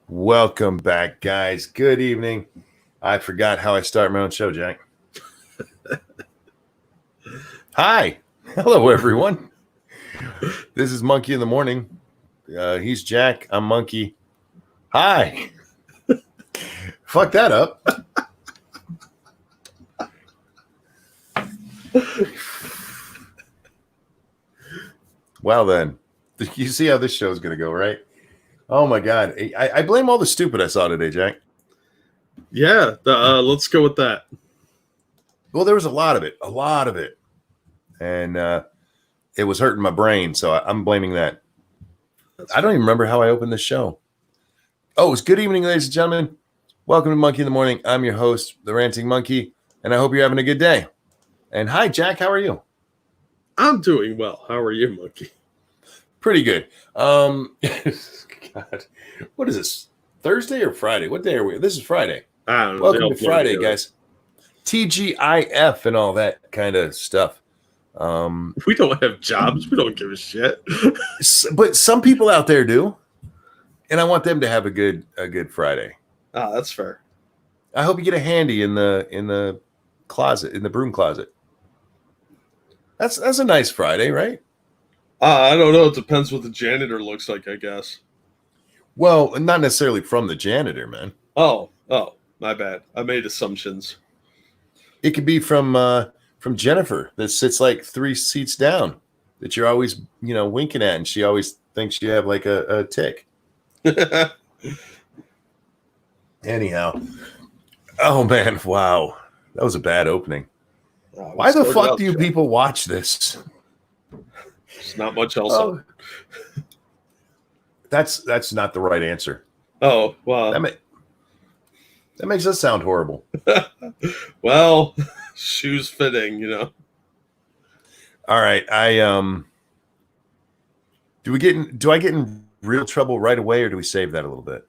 Welcome back, guys. Good evening. I forgot how I start my own show, Jack. Hi. Hello, everyone. This is Monkey in the Morning. He's Jack. I'm Monkey. Hi. Fuck that up. Well, then. You see how this show's going to go, right? Oh, my God. I blame all the stupid I saw today, Jack. Yeah, let's go with that. Well, there was a lot of it. And it was hurting my brain, so I'm blaming that. I don't even remember how I opened the show. Oh, it's good evening, ladies and gentlemen. Welcome to Monkey in the Morning. I'm your host, the Ranting Monkey, and I hope you're having a good day. And hi, Jack. How are you? I'm doing well. How are you, Monkey? Pretty good. God, what is this? Thursday or Friday? What day are we? This is Friday. I don't know. Welcome to Friday, guys. TGIF and all that kind of stuff. We don't have jobs. We don't give a shit. But some people out there do, and I want them to have a good Friday. Ah, that's fair. I hope you get a handy in the closet, in the broom closet. That's a nice Friday, right? I don't know. It depends what the janitor looks like, I guess. Well, not necessarily from the janitor, man. Oh, my bad. I made assumptions. It could be from Jennifer that sits like 3 seats down that you're always, winking at, and she always thinks you have like a tick. Anyhow. Oh, man. Wow. That was a bad opening. Why the fuck do you people watch this? There's not much else. Oh. That's not the right answer. Oh, wow. That makes us sound horrible. Well, shoes fitting, All right. Do I get in real trouble right away, or do we save that a little bit?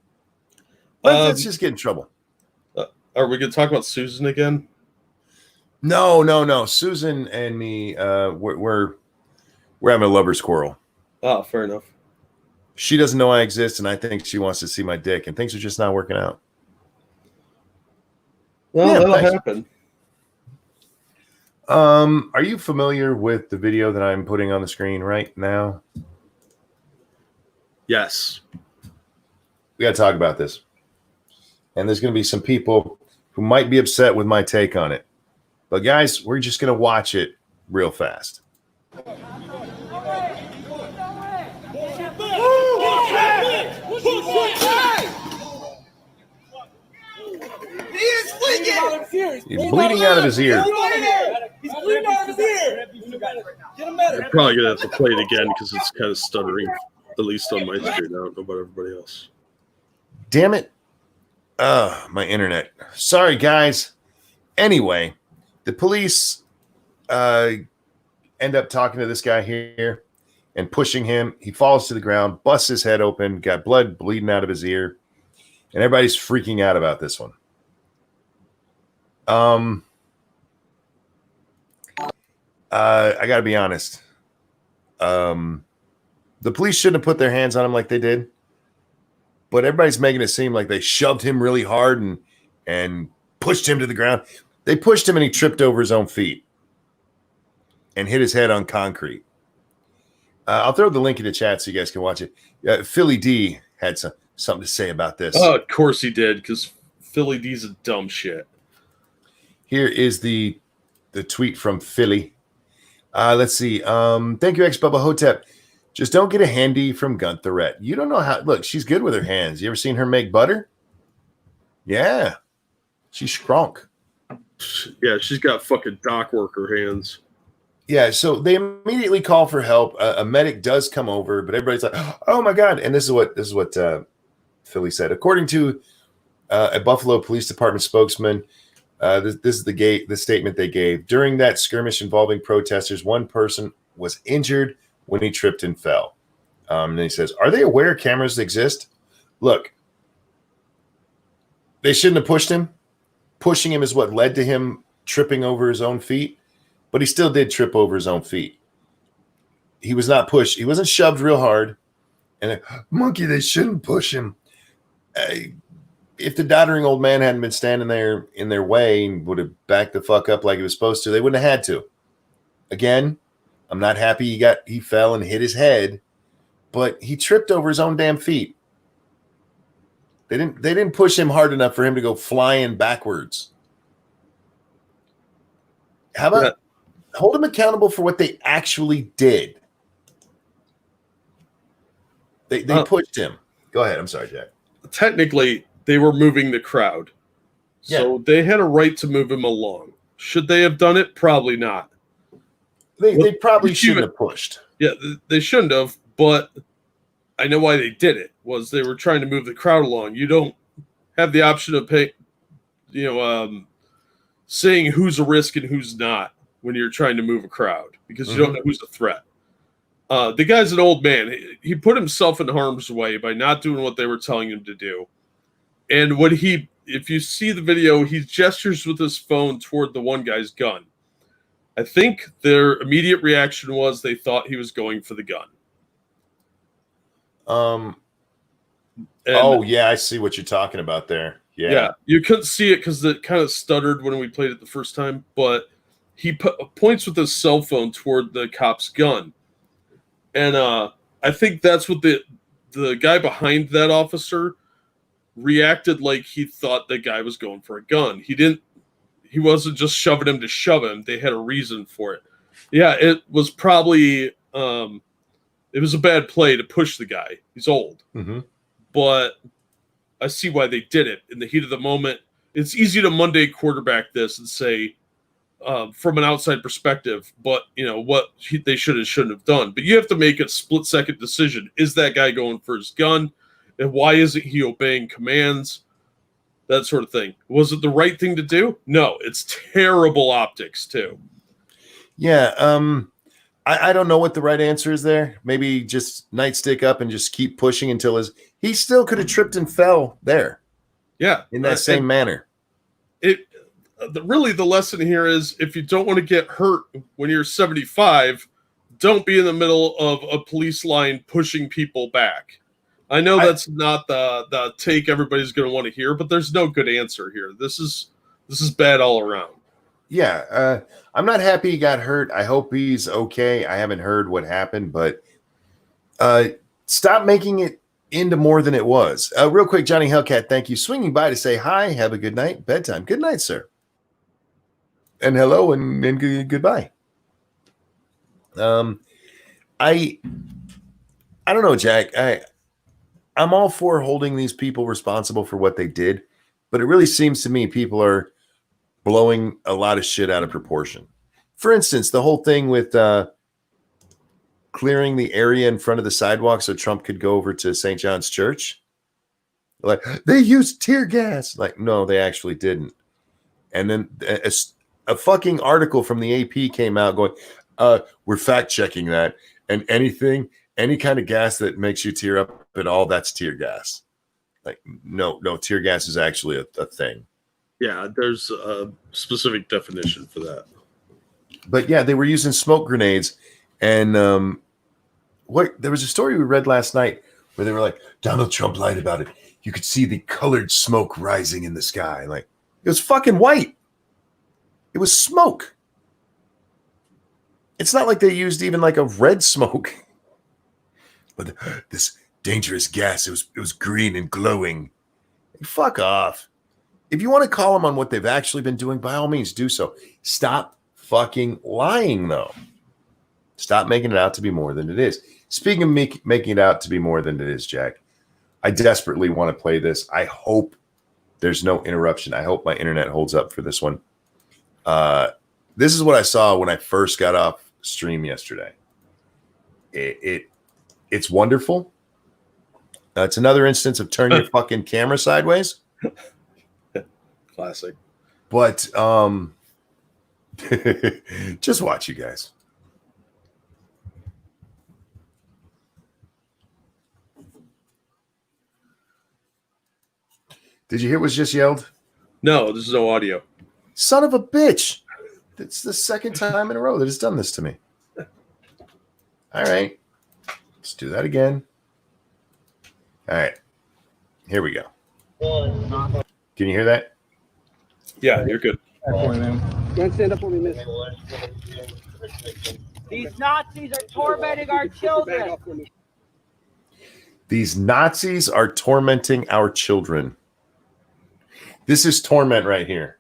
Let's just get in trouble. Are we going to talk about Susan again? No. Susan and me, we're having a lover's quarrel. Oh, fair enough. She doesn't know I exist, and I think she wants to see my dick, and things are just not working out. Well, that'll happen. Are you familiar with the video that I'm putting on the screen right now? Yes. We got to talk about this. And there's going to be some people who might be upset with my take on it. But guys, we're just going to watch it real fast. He's bleeding out of his ear. He's bleeding out of his ear. I'm probably going to have to play it again because it's kind of stuttering, at least on my screen. I don't know about everybody else. Damn it. My internet. Sorry, guys. Anyway, the police end up talking to this guy here and pushing him. He falls to the ground, busts his head open, got blood bleeding out of his ear, and everybody's freaking out about this one. I got to be honest. The police shouldn't have put their hands on him like they did, but everybody's making it seem like they shoved him really hard and pushed him to the ground. They pushed him and he tripped over his own feet and hit his head on concrete. I'll throw the link in the chat so you guys can watch it. Philly D had something to say about this. Oh, of course he did, because Philly D's a dumb shit. Here is the tweet from Philly. Let's see. Thank you, ex-Bubba Hotep. Just don't get a handy from Guntherette. You don't know how. Look, she's good with her hands. You ever seen her make butter? Yeah. She's strong. Yeah, she's got fucking dock worker hands. Yeah, so they immediately call for help. A medic does come over, but everybody's like, "Oh my god!" And this is what Philly said. According to a Buffalo Police Department spokesman, this is the statement they gave. During that skirmish involving protesters, one person was injured when he tripped and fell. And he says, "Are they aware cameras exist?" Look, they shouldn't have pushed him. Pushing him is what led to him tripping over his own feet. But he still did trip over his own feet. He was not pushed. He wasn't shoved real hard. And Monkey, they shouldn't push him. if the doddering old man hadn't been standing there in their way and would have backed the fuck up like he was supposed to, they wouldn't have had to. Again, I'm not happy he fell and hit his head, but he tripped over his own damn feet. They didn't push him hard enough for him to go flying backwards. How about hold him accountable for what they actually did? They pushed him. Go ahead. I'm sorry, Jack. Technically, they were moving the crowd. So they had a right to move him along. Should they have done it? Probably not. They probably shouldn't have pushed. Yeah, they shouldn't have, but I know why they did it. Was they were trying to move the crowd along. You don't have the option of saying who's a risk and who's not when you're trying to move a crowd because you don't know who's a threat. The guy's an old man. He put himself in harm's way by not doing what they were telling him to do. And if you see the video, he gestures with his phone toward the one guy's gun. I think their immediate reaction was they thought he was going for the gun. I see what you're talking about there. Yeah, you couldn't see it because it kind of stuttered when we played it the first time, but he points with his cell phone toward the cop's gun. And I think that's what the guy behind that officer reacted like he thought the guy was going for a gun. He wasn't just shoving him to shove him. They had a reason for it. Yeah, it was probably it was a bad play to push the guy. He's old. But I see why they did it in the heat of the moment. It's easy to Monday quarterback this and say from an outside perspective, but what they should and shouldn't have done. But you have to make a split-second decision. Is that guy going for his gun? And why isn't he obeying commands? That sort of thing. Was it the right thing to do? No, it's terrible optics too. Yeah, I don't know what the right answer is there. Maybe just nightstick up and just keep pushing until he still could have tripped and fell there. Yeah, in that same manner. Really, the lesson here is if you don't want to get hurt when you're 75, don't be in the middle of a police line pushing people back. I know that's not the take everybody's going to want to hear, but there's no good answer here. This is bad all around. Yeah, I'm not happy he got hurt. I hope he's okay. I haven't heard what happened, but stop making it into more than it was. Real quick, Johnny Hellcat, thank you. Swinging by to say hi. Have a good night. Bedtime. Good night, sir. And hello and goodbye. I don't know, Jack. I'm all for holding these people responsible for what they did, but it really seems to me people are blowing a lot of shit out of proportion. For instance, the whole thing with clearing the area in front of the sidewalk so Trump could go over to St. John's Church. Like, they used tear gas. Like, no, they actually didn't. And then a fucking article from the AP came out going, we're fact checking that. And any kind of gas that makes you tear up at all, that's tear gas. Like, no, tear gas is actually a thing. Yeah, there's a specific definition for that. But yeah, they were using smoke grenades. And there was a story we read last night where they were like, Donald Trump lied about it. You could see the colored smoke rising in the sky. Like, it was fucking white. It was smoke. It's not like they used even like a red smoke. But this dangerous gas, it was green and glowing. Fuck off. If you want to call them on what they've actually been doing, by all means, do so. Stop fucking lying, though. Stop making it out to be more than it is. Speaking of making it out to be more than it is, Jack, I desperately want to play this. I hope there's no interruption. I hope my internet holds up for this one. This is what I saw when I first got off stream yesterday. It's wonderful. It's another instance of turn your fucking camera sideways. Classic. But just watch, you guys. Did you hear what was just yelled? No, there's no audio. Son of a bitch. It's the second time in a row that it's done this to me. All right. Let's do that again. All right. Here we go. Can you hear that? Yeah, you're good. Don't stand up for me, miss. These Nazis are tormenting our children. These Nazis are tormenting our children. This is torment right here.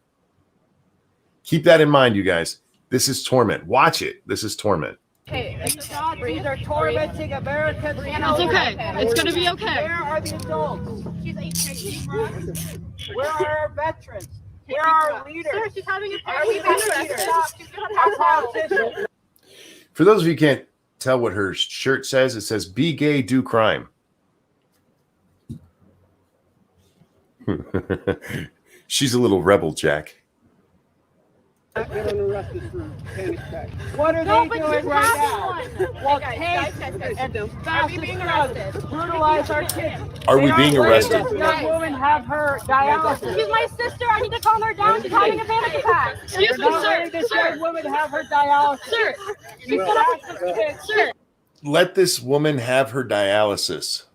Keep that in mind, you guys. This is torment. Watch it. This is torment. Hey, these Nazis are tormenting Americans. It's okay. It's going to be okay. Where are the adults? Where are our veterans? Where are our leaders? Sir, she's having a Are we leaders? Our politicians. For those of you who can't tell what her shirt says, it says, "Be gay, do crime." She's a little rebel, Jack. Get unarrested for panic attack. What are No, they but doing you right have now? one. Well, Guys, and Are we fascist being drugs arrested? brutalize our kids. Are we They being aren't letting arrested? this young woman have her dialysis. She's my sister. I need to calm her down. She's having a panic attack. They're Excuse me, not letting this sir. young woman have her dialysis. Sir. She's fascist kids. Sir. Let this woman have her dialysis.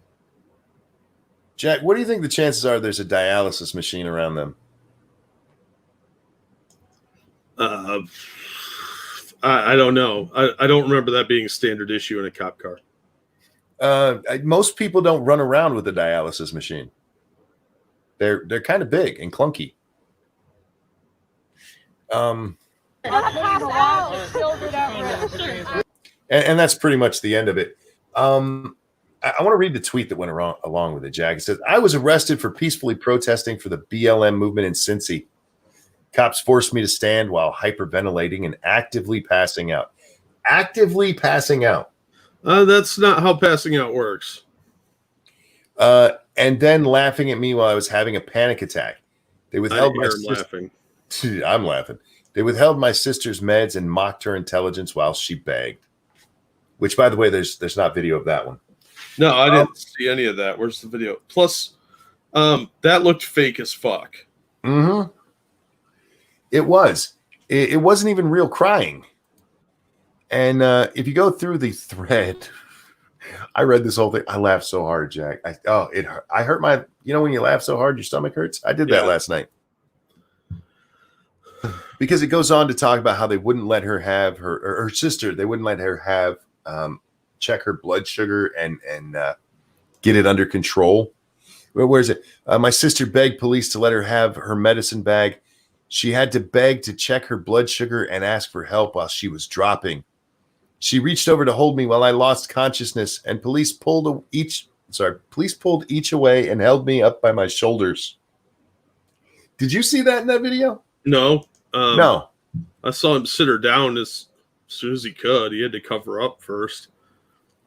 Jack, what do you think the chances are there's a dialysis machine around them? I don't know. I don't remember that being a standard issue in a cop car. Most people don't run around with a dialysis machine. They're kind of big and clunky. Putting the lives of children at risk. And that's pretty much the end of it. I want to read the tweet that went along with it, Jack. It says, "I was arrested for peacefully protesting for the BLM movement in Cincy. Cops forced me to stand while hyperventilating and actively passing out." Actively passing out. That's not how passing out works. And then laughing at me while I was having a panic attack. They I withheld hear my him laughing. I'm laughing. They withheld my sister's meds and mocked her intelligence while she begged. Which, by the way, there's not video of that one. No, I didn't see any of that. Where's the video? Plus, that looked fake as fuck. Mm-hmm. It was. It wasn't even real crying. And if you go through the thread, I read this whole thing. I laughed so hard, Jack. I hurt my. You know when you laugh so hard, your stomach hurts. I did that last night. Because it goes on to talk about how they wouldn't let her have her sister. They wouldn't let her have check her blood sugar and get it under control. Where is it? My sister begged police to let her have her medicine bag. She had to beg to check her blood sugar and ask for help while she was dropping. She reached over to hold me while I lost consciousness, and police pulled each away and held me up by my shoulders. Did you see that in that video? No. No. I saw him sit her down as soon as he could. He had to cover up first.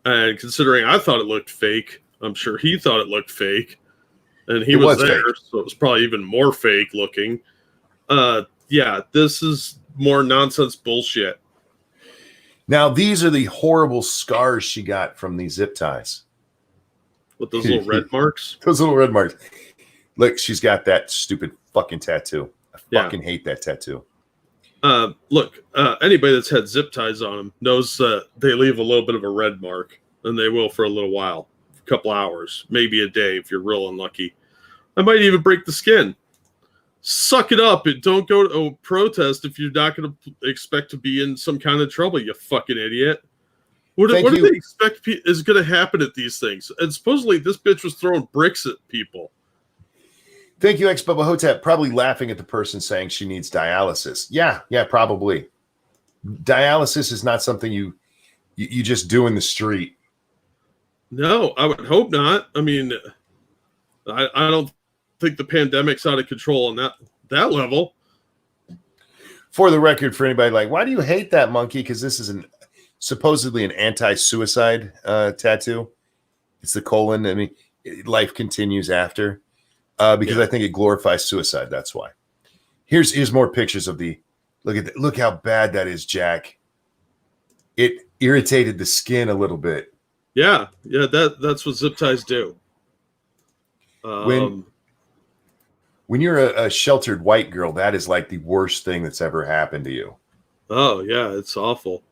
And considering I thought it looked fake, I'm sure he thought it looked fake. And he was there, fake. so it was probably even more fake looking. Yeah, this is more nonsense bullshit. Now, these are the horrible scars she got from these zip ties. With those little red marks. Those little red marks. Look, she's got that stupid fucking tattoo. I fucking hate that tattoo. Look, anybody that's had zip ties on them knows that they leave a little bit of a red mark, and they will for a little while, a couple hours, maybe a day if you're real unlucky. I might even break the skin. Suck it up and don't go to a protest if you're not going to expect to be in some kind of trouble, you fucking idiot. What do they expect is going to happen at these things? And supposedly this bitch was throwing bricks at people. Thank you, ex-Bubba Hotep. Probably laughing at the person saying she needs dialysis. Yeah, probably. Dialysis is not something you just do in the street. No, I would hope not. I mean, I don't think the pandemic's out of control on that level. For the record, for anybody like, why do you hate that monkey? Because this is supposedly an anti-suicide tattoo. It's the colon. I mean, life continues after. Because I think it glorifies suicide. That's why. Here's more pictures of the. Look at that. Look how bad that is, Jack. It irritated the skin a little bit. Yeah. That's what zip ties do. When you're a sheltered white girl, that is like the worst thing that's ever happened to you. Oh yeah, it's awful.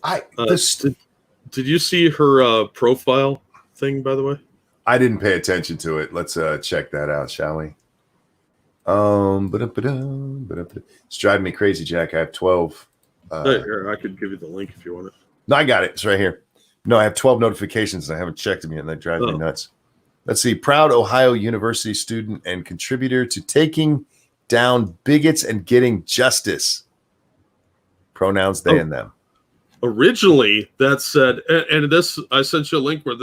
Did you see her profile thing, by the way? I didn't pay attention to it. Let's check that out, shall we? It's driving me crazy, Jack. I have 12. Here, I could give you the link if you want it. No, I got it. It's right here. No, I have 12 notifications and I haven't checked them yet, and that drives me nuts. Let's see. Proud Ohio University student and contributor to taking down bigots and getting justice. Pronouns they and them. Originally, that said, and this, I sent you a link where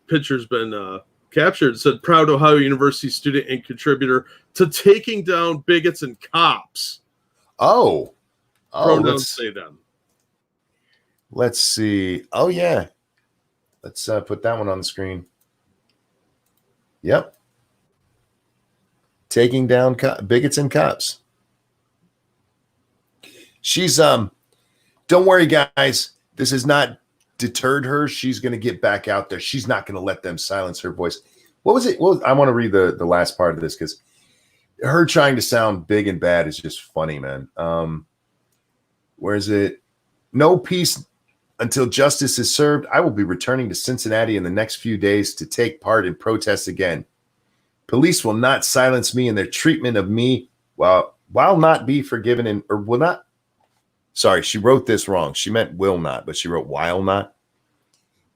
picture's been captured. It said, Proud Ohio University student and contributor to taking down bigots and cops. Pronouns say them. Let's see. Oh, yeah. Let's put that one on the screen. Yep. Taking down bigots and cops. She's, don't worry, guys. This has not deterred her. She's going to get back out there. She's not going to let them silence her voice. What was it? I want to read the last part of this because her trying to sound big and bad is just funny, man. Where is it? No peace until justice is served. I will be returning to Cincinnati in the next few days to take part in protests again. Police will not silence me in their treatment of me while not be forgiven or will not. Sorry, she wrote this wrong. She meant will not, but she wrote while not.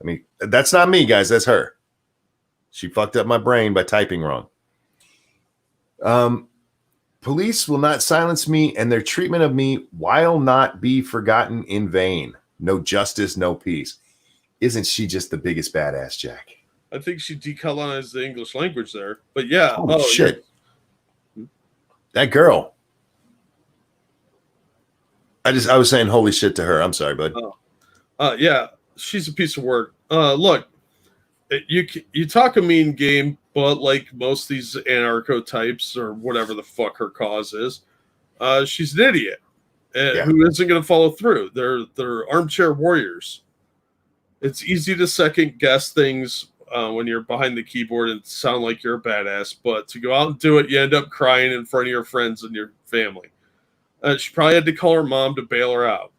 I mean, that's not me, guys. That's her. She fucked up my brain by typing wrong. Police will not silence me and their treatment of me while not be forgotten in vain. No justice, no peace. Isn't she just the biggest badass, Jack? I think she decolonized the English language there. But yeah. Holy shit. Yeah. That girl. I was saying holy shit to her. I'm sorry, bud. Yeah, she's a piece of work. Look, you talk a mean game, but like most of these anarcho types or whatever the fuck her cause is, she's an idiot who isn't going to follow through. They're armchair warriors. It's easy to second guess things when you're behind the keyboard and sound like you're a badass, but to go out and do it, you end up crying in front of your friends and your family. She probably had to call her mom to bail her out.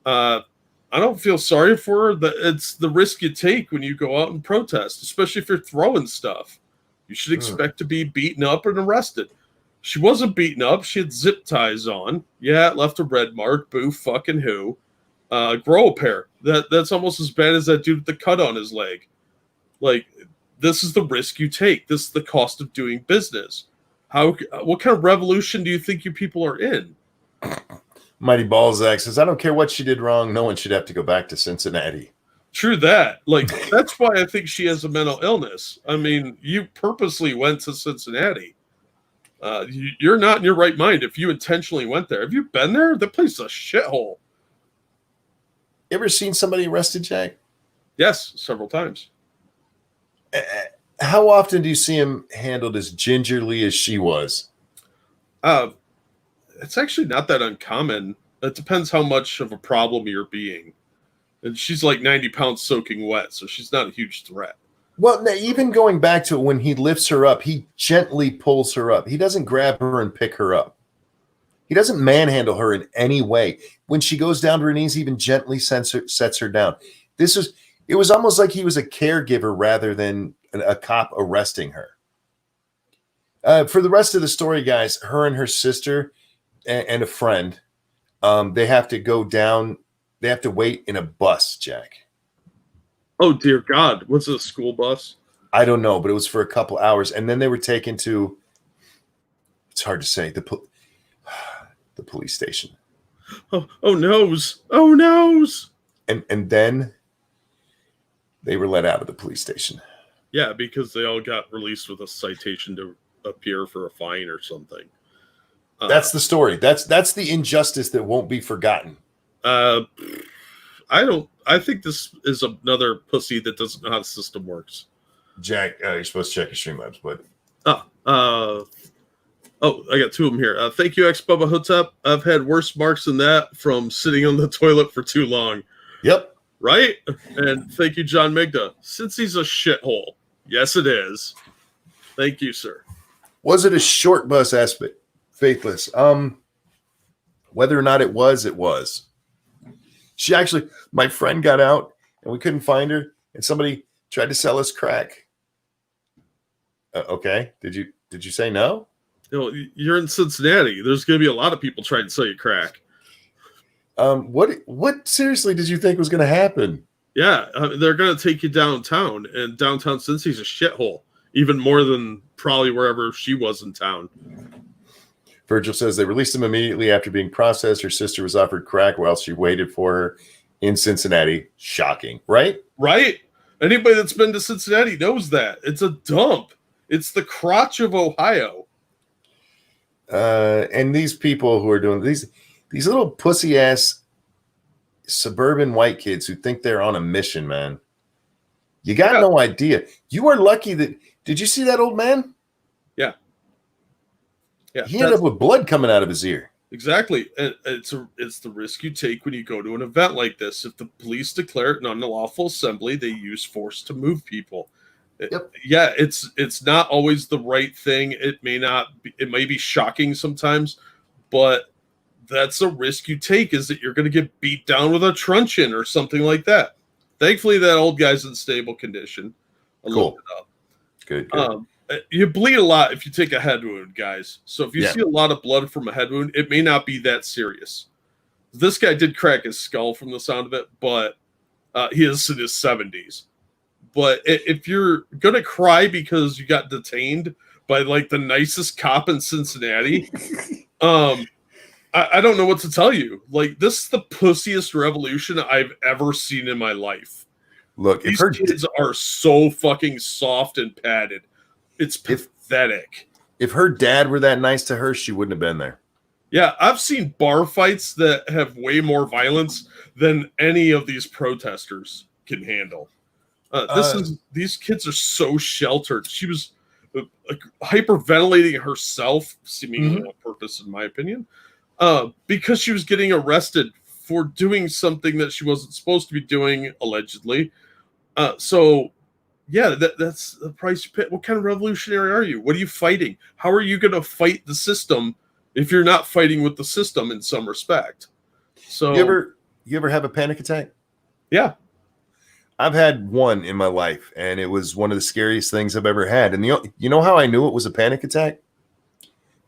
I don't feel sorry for her. It's the risk you take when you go out and protest, especially if you're throwing stuff. You should expect to be beaten up and arrested. She wasn't beaten up. She had zip ties on. Yeah, it left a red mark. Boo fucking who. Grow a pair. That's almost as bad as that dude with the cut on his leg. Like, this is the risk you take. This is the cost of doing business. What kind of revolution do you think you people are in? Mighty Balzac says, I don't care what she did wrong. No one should have to go back to Cincinnati. True that. Like, that's why I think she has a mental illness. I mean, you purposely went to Cincinnati. You're not in your right mind if you intentionally went there. Have you been there? The place is a shithole. You ever seen somebody arrested, Jack? Yes, several times. How often do you see him handled as gingerly as she was? It's actually not that uncommon. It depends how much of a problem you're being. And she's like 90 pounds soaking wet, so she's not a huge threat. Well, even going back to when he lifts her up, he gently pulls her up. He doesn't grab her and pick her up. He doesn't manhandle her in any way. When she goes down to her knees, he even gently sets her down. It was almost like he was a caregiver rather than a cop arresting her. For the rest of the story, guys, her and her sister and a friend, they have to go down. They have to wait in a bus, Jack. Oh, dear God. Was it a school bus? I don't know, but it was for a couple hours. And then they were taken to, it's hard to say, the police station. Oh, noes. Oh, noes. And then they were let out of the police station. Yeah, because they all got released with a citation to appear for a fine or something. That's the story. That's the injustice that won't be forgotten. I think this is another pussy that doesn't know how the system works. Jack, you're supposed to check your Streamlabs, but I got two of them here. Thank you, X Bubba Hotep. I've had worse marks than that from sitting on the toilet for too long. Yep. Right? And thank you, John Migda. Since he's a shithole. Yes, it is. Thank you, sir. Was it a short bus aspect? Faithless. Whether or not it was, it was. She actually, my friend got out and we couldn't find her, and somebody tried to sell us crack. Okay. Did you say no? You know, you're in Cincinnati. There's going to be a lot of people trying to sell you crack. What seriously did you think was going to happen? Yeah, they're going to take you downtown, and downtown Cincy's a shithole, even more than probably wherever she was in town. Virgil says they released him immediately after being processed. Her sister was offered crack while she waited for her in Cincinnati. Shocking, right? Right? Anybody that's been to Cincinnati knows that. It's a dump. It's the crotch of Ohio. And these people who are doing these little pussy ass suburban white kids who think they're on a mission, man. You got no idea. You are lucky that. Did you see that old man? Yeah. He ended up with blood coming out of his ear. Exactly. And it's the risk you take when you go to an event like this. If the police declare it an unlawful assembly, they use force to move people. Yep. Yeah, it's not always the right thing. It may be shocking sometimes, but that's a risk you take, is that you're going to get beat down with a truncheon or something like that. Thankfully, that old guy's in stable condition. Cool. Good. You bleed a lot if you take a head wound, guys. So if you see a lot of blood from a head wound, it may not be that serious. This guy did crack his skull from the sound of it, but he is in his 70s. But if you're going to cry because you got detained by like the nicest cop in Cincinnati, I don't know what to tell you. Like, this is the pussiest revolution I've ever seen in my life. Look, these kids are so fucking soft and padded. It's pathetic. If her dad were that nice to her, she wouldn't have been there. Yeah, I've seen bar fights that have way more violence than any of these protesters can handle. These kids are so sheltered. She was hyperventilating herself, seemingly on purpose, in my opinion, because she was getting arrested for doing something that she wasn't supposed to be doing, allegedly. So, yeah, that's the price you pay. What kind of revolutionary are you? What are you fighting? How are you going to fight the system if you're not fighting with the system in some respect? So, you ever have a panic attack? Yeah. I've had one in my life, and it was one of the scariest things I've ever had. And you know how I knew it was a panic attack?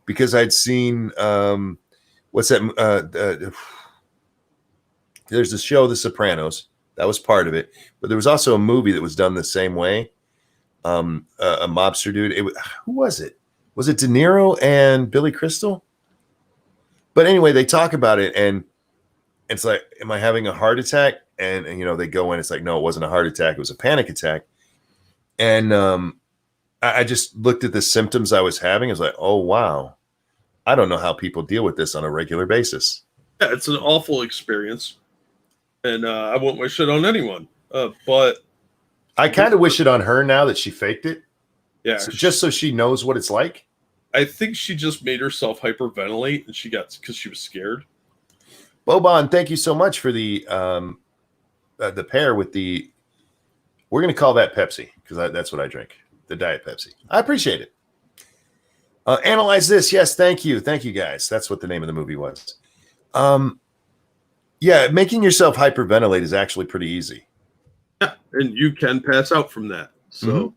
Because I'd seen what's that? There's the show The Sopranos. That was part of it, but there was also a movie that was done the same way. A mobster dude. Who was it? Was it De Niro and Billy Crystal? But anyway, they talk about it, and it's like, am I having a heart attack? And they go in. It's like, no, it wasn't a heart attack. It was a panic attack. And I just looked at the symptoms I was having. I was like, oh wow, I don't know how people deal with this on a regular basis. Yeah, it's an awful experience. And I won't wish it on anyone. But I kind of wish it on her now that she faked it. Yeah. Just so she knows what it's like. I think she just made herself hyperventilate, and because she was scared. Boban, thank you so much for the pair with the. We're going to call that Pepsi because that's what I drink. The Diet Pepsi. I appreciate it. Analyze this. Yes, thank you. Thank you, guys. That's what the name of the movie was. Yeah, making yourself hyperventilate is actually pretty easy. Yeah, and you can pass out from that. So,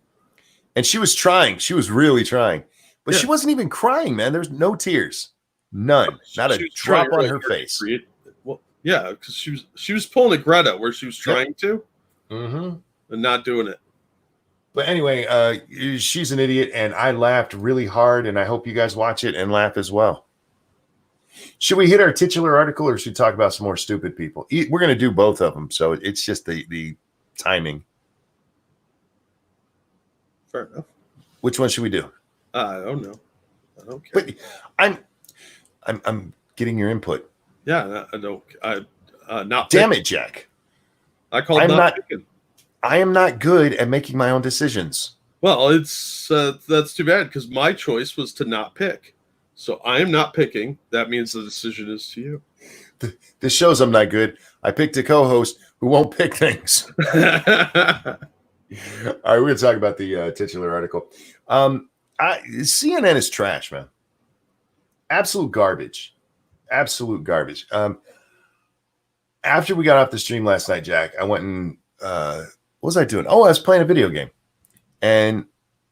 and she was trying. She was really trying, but she wasn't even crying, man. There's no tears, none, not a drop on her face. Well, yeah, because she was pulling a Greta where she was trying to, and not doing it. But anyway, she's an idiot, and I laughed really hard, and I hope you guys watch it and laugh as well. Should we hit our titular article, or should we talk about some more stupid people? We're going to do both of them, so it's just the timing. Fair enough. Which one should we do? I don't know. I don't care. But I'm getting your input. Yeah, I don't. Not. Damn it, Jack! I call it not picking. I am not good at making my own decisions. Well, that's too bad because my choice was to not pick. So I am not picking. That means the decision is to you. This shows I'm not good. I picked a co-host who won't pick things. All right, we're going to talk about the titular article. CNN is trash, man. Absolute garbage. Absolute garbage. After we got off the stream last night, Jack, I went and what was I doing? Oh, I was playing a video game. And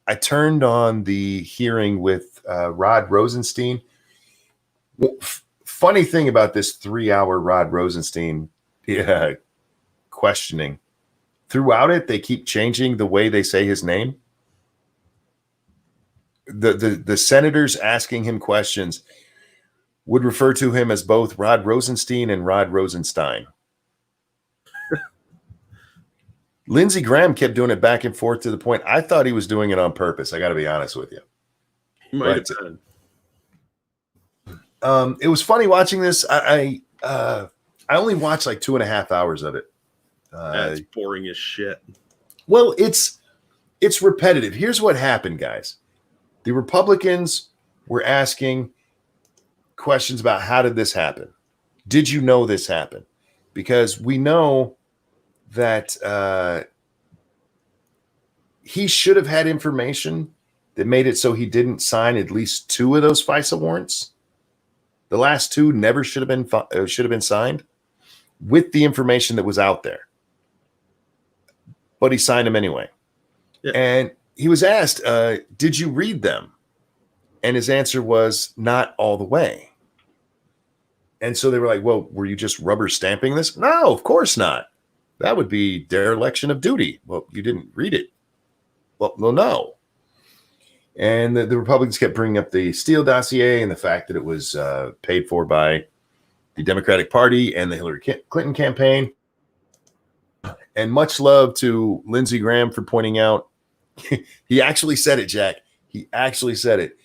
I turned on the hearing with Rod Rosenstein. Funny thing about this 3-hour Rod Rosenstein questioning, throughout it, they keep changing the way they say his name. The senators asking him questions would refer to him as both Rod Rosenstein and Rod Rosenstein. Lindsey Graham kept doing it back and forth to the point I thought he was doing it on purpose. I got to be honest with you. He might have been. It was funny watching this. I only watched like 2.5 hours of it. That's boring as shit. Well, it's repetitive. Here's what happened, guys. The Republicans were asking questions about how did this happen? Did you know this happened? Because we know that he should have had information that made it so he didn't sign at least 2 of those FISA warrants. The last 2 never should have been signed with the information that was out there. But he signed them anyway. Yeah. And he was asked, did you read them? And his answer was not all the way. And so they were like, well, were you just rubber stamping this? No, of course not. That would be dereliction of duty. Well, you didn't read it. Well, no. And the Republicans kept bringing up the Steele dossier and the fact that it was paid for by the Democratic Party and the Hillary Clinton campaign. And much love to Lindsey Graham for pointing out, he actually said it, Jack. He actually said it.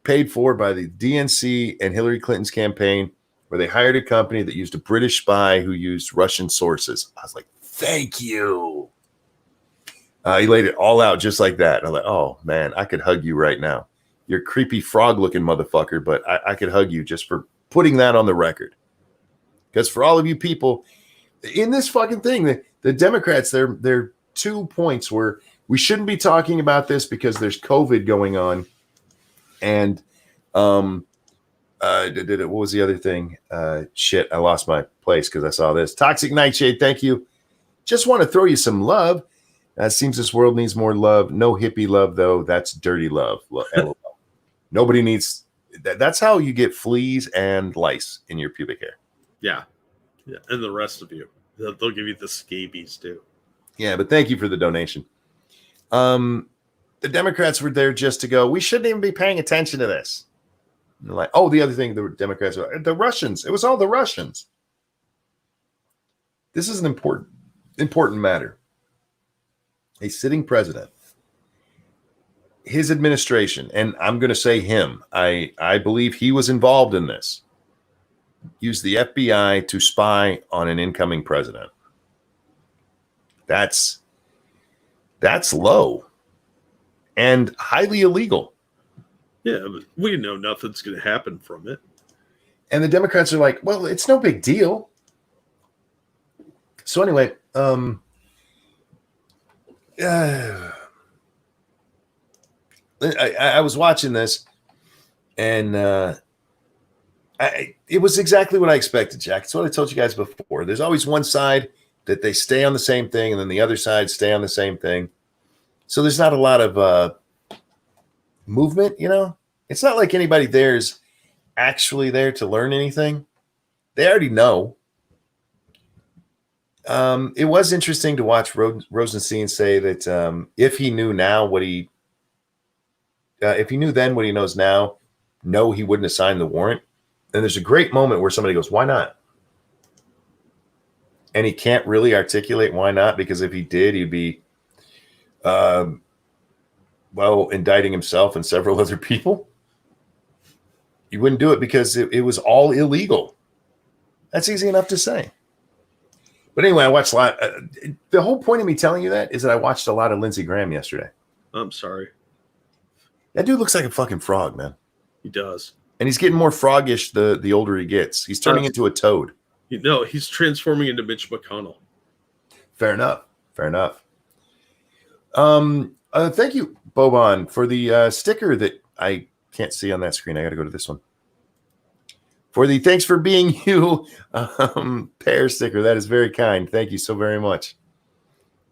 Paid for by the DNC and Hillary Clinton's campaign, where they hired a company that used a British spy who used Russian sources. I was like, thank you. He laid it all out just like that. And I'm like, oh, man, I could hug you right now. You're a creepy frog-looking motherfucker, but I could hug you just for putting that on the record. Because for all of you people in this fucking thing, the Democrats, they're 2 points where we shouldn't be talking about this because there's COVID going on. And what was the other thing? Shit, I lost my place because I saw this. Toxic Nightshade, thank you. Just want to throw you some love. It seems this world needs more love. No hippie love, though. That's dirty love. LOL. Nobody needs that. That's how you get fleas and lice in your pubic hair. Yeah. And the rest of you. They'll give you the scabies, too. Yeah, but thank you for the donation. The Democrats were there just to go, we shouldn't even be paying attention to this. And like, oh, the other thing, the Democrats were, the Russians. It was all the Russians. This is an important matter. A sitting president, his administration, and I'm going to say him, I believe he was involved in this, used the FBI to spy on an incoming president. That's low and highly illegal. Yeah, but we know nothing's going to happen from it. And the Democrats are like, well, it's no big deal. So anyway, I was watching this, and it was exactly what I expected, Jack. It's what I told you guys before. There's always one side that they stay on the same thing, and then the other side stay on the same thing. So there's not a lot of movement, you know? It's not like anybody there is actually there to learn anything. They already know. It was interesting to watch Rosenstein say that if he knew now what if he knew then what he knows now, no, he wouldn't have signed the warrant. And there's a great moment where somebody goes, why not? And he can't really articulate why not, because if he did, he'd be, indicting himself and several other people. He wouldn't do it because it was all illegal. That's easy enough to say. But anyway, I watched a lot. The whole point of me telling you that is that I watched a lot of Lindsey Graham yesterday. I'm sorry. That dude looks like a fucking frog, man. He does. And he's getting more froggish the older he gets. He's turning into a toad. No, he's transforming into Mitch McConnell. Fair enough. Thank you, Boban, for the sticker that I can't see on that screen. I got to go to this one. For the thanks for being you pear sticker. That is very kind. Thank you so very much.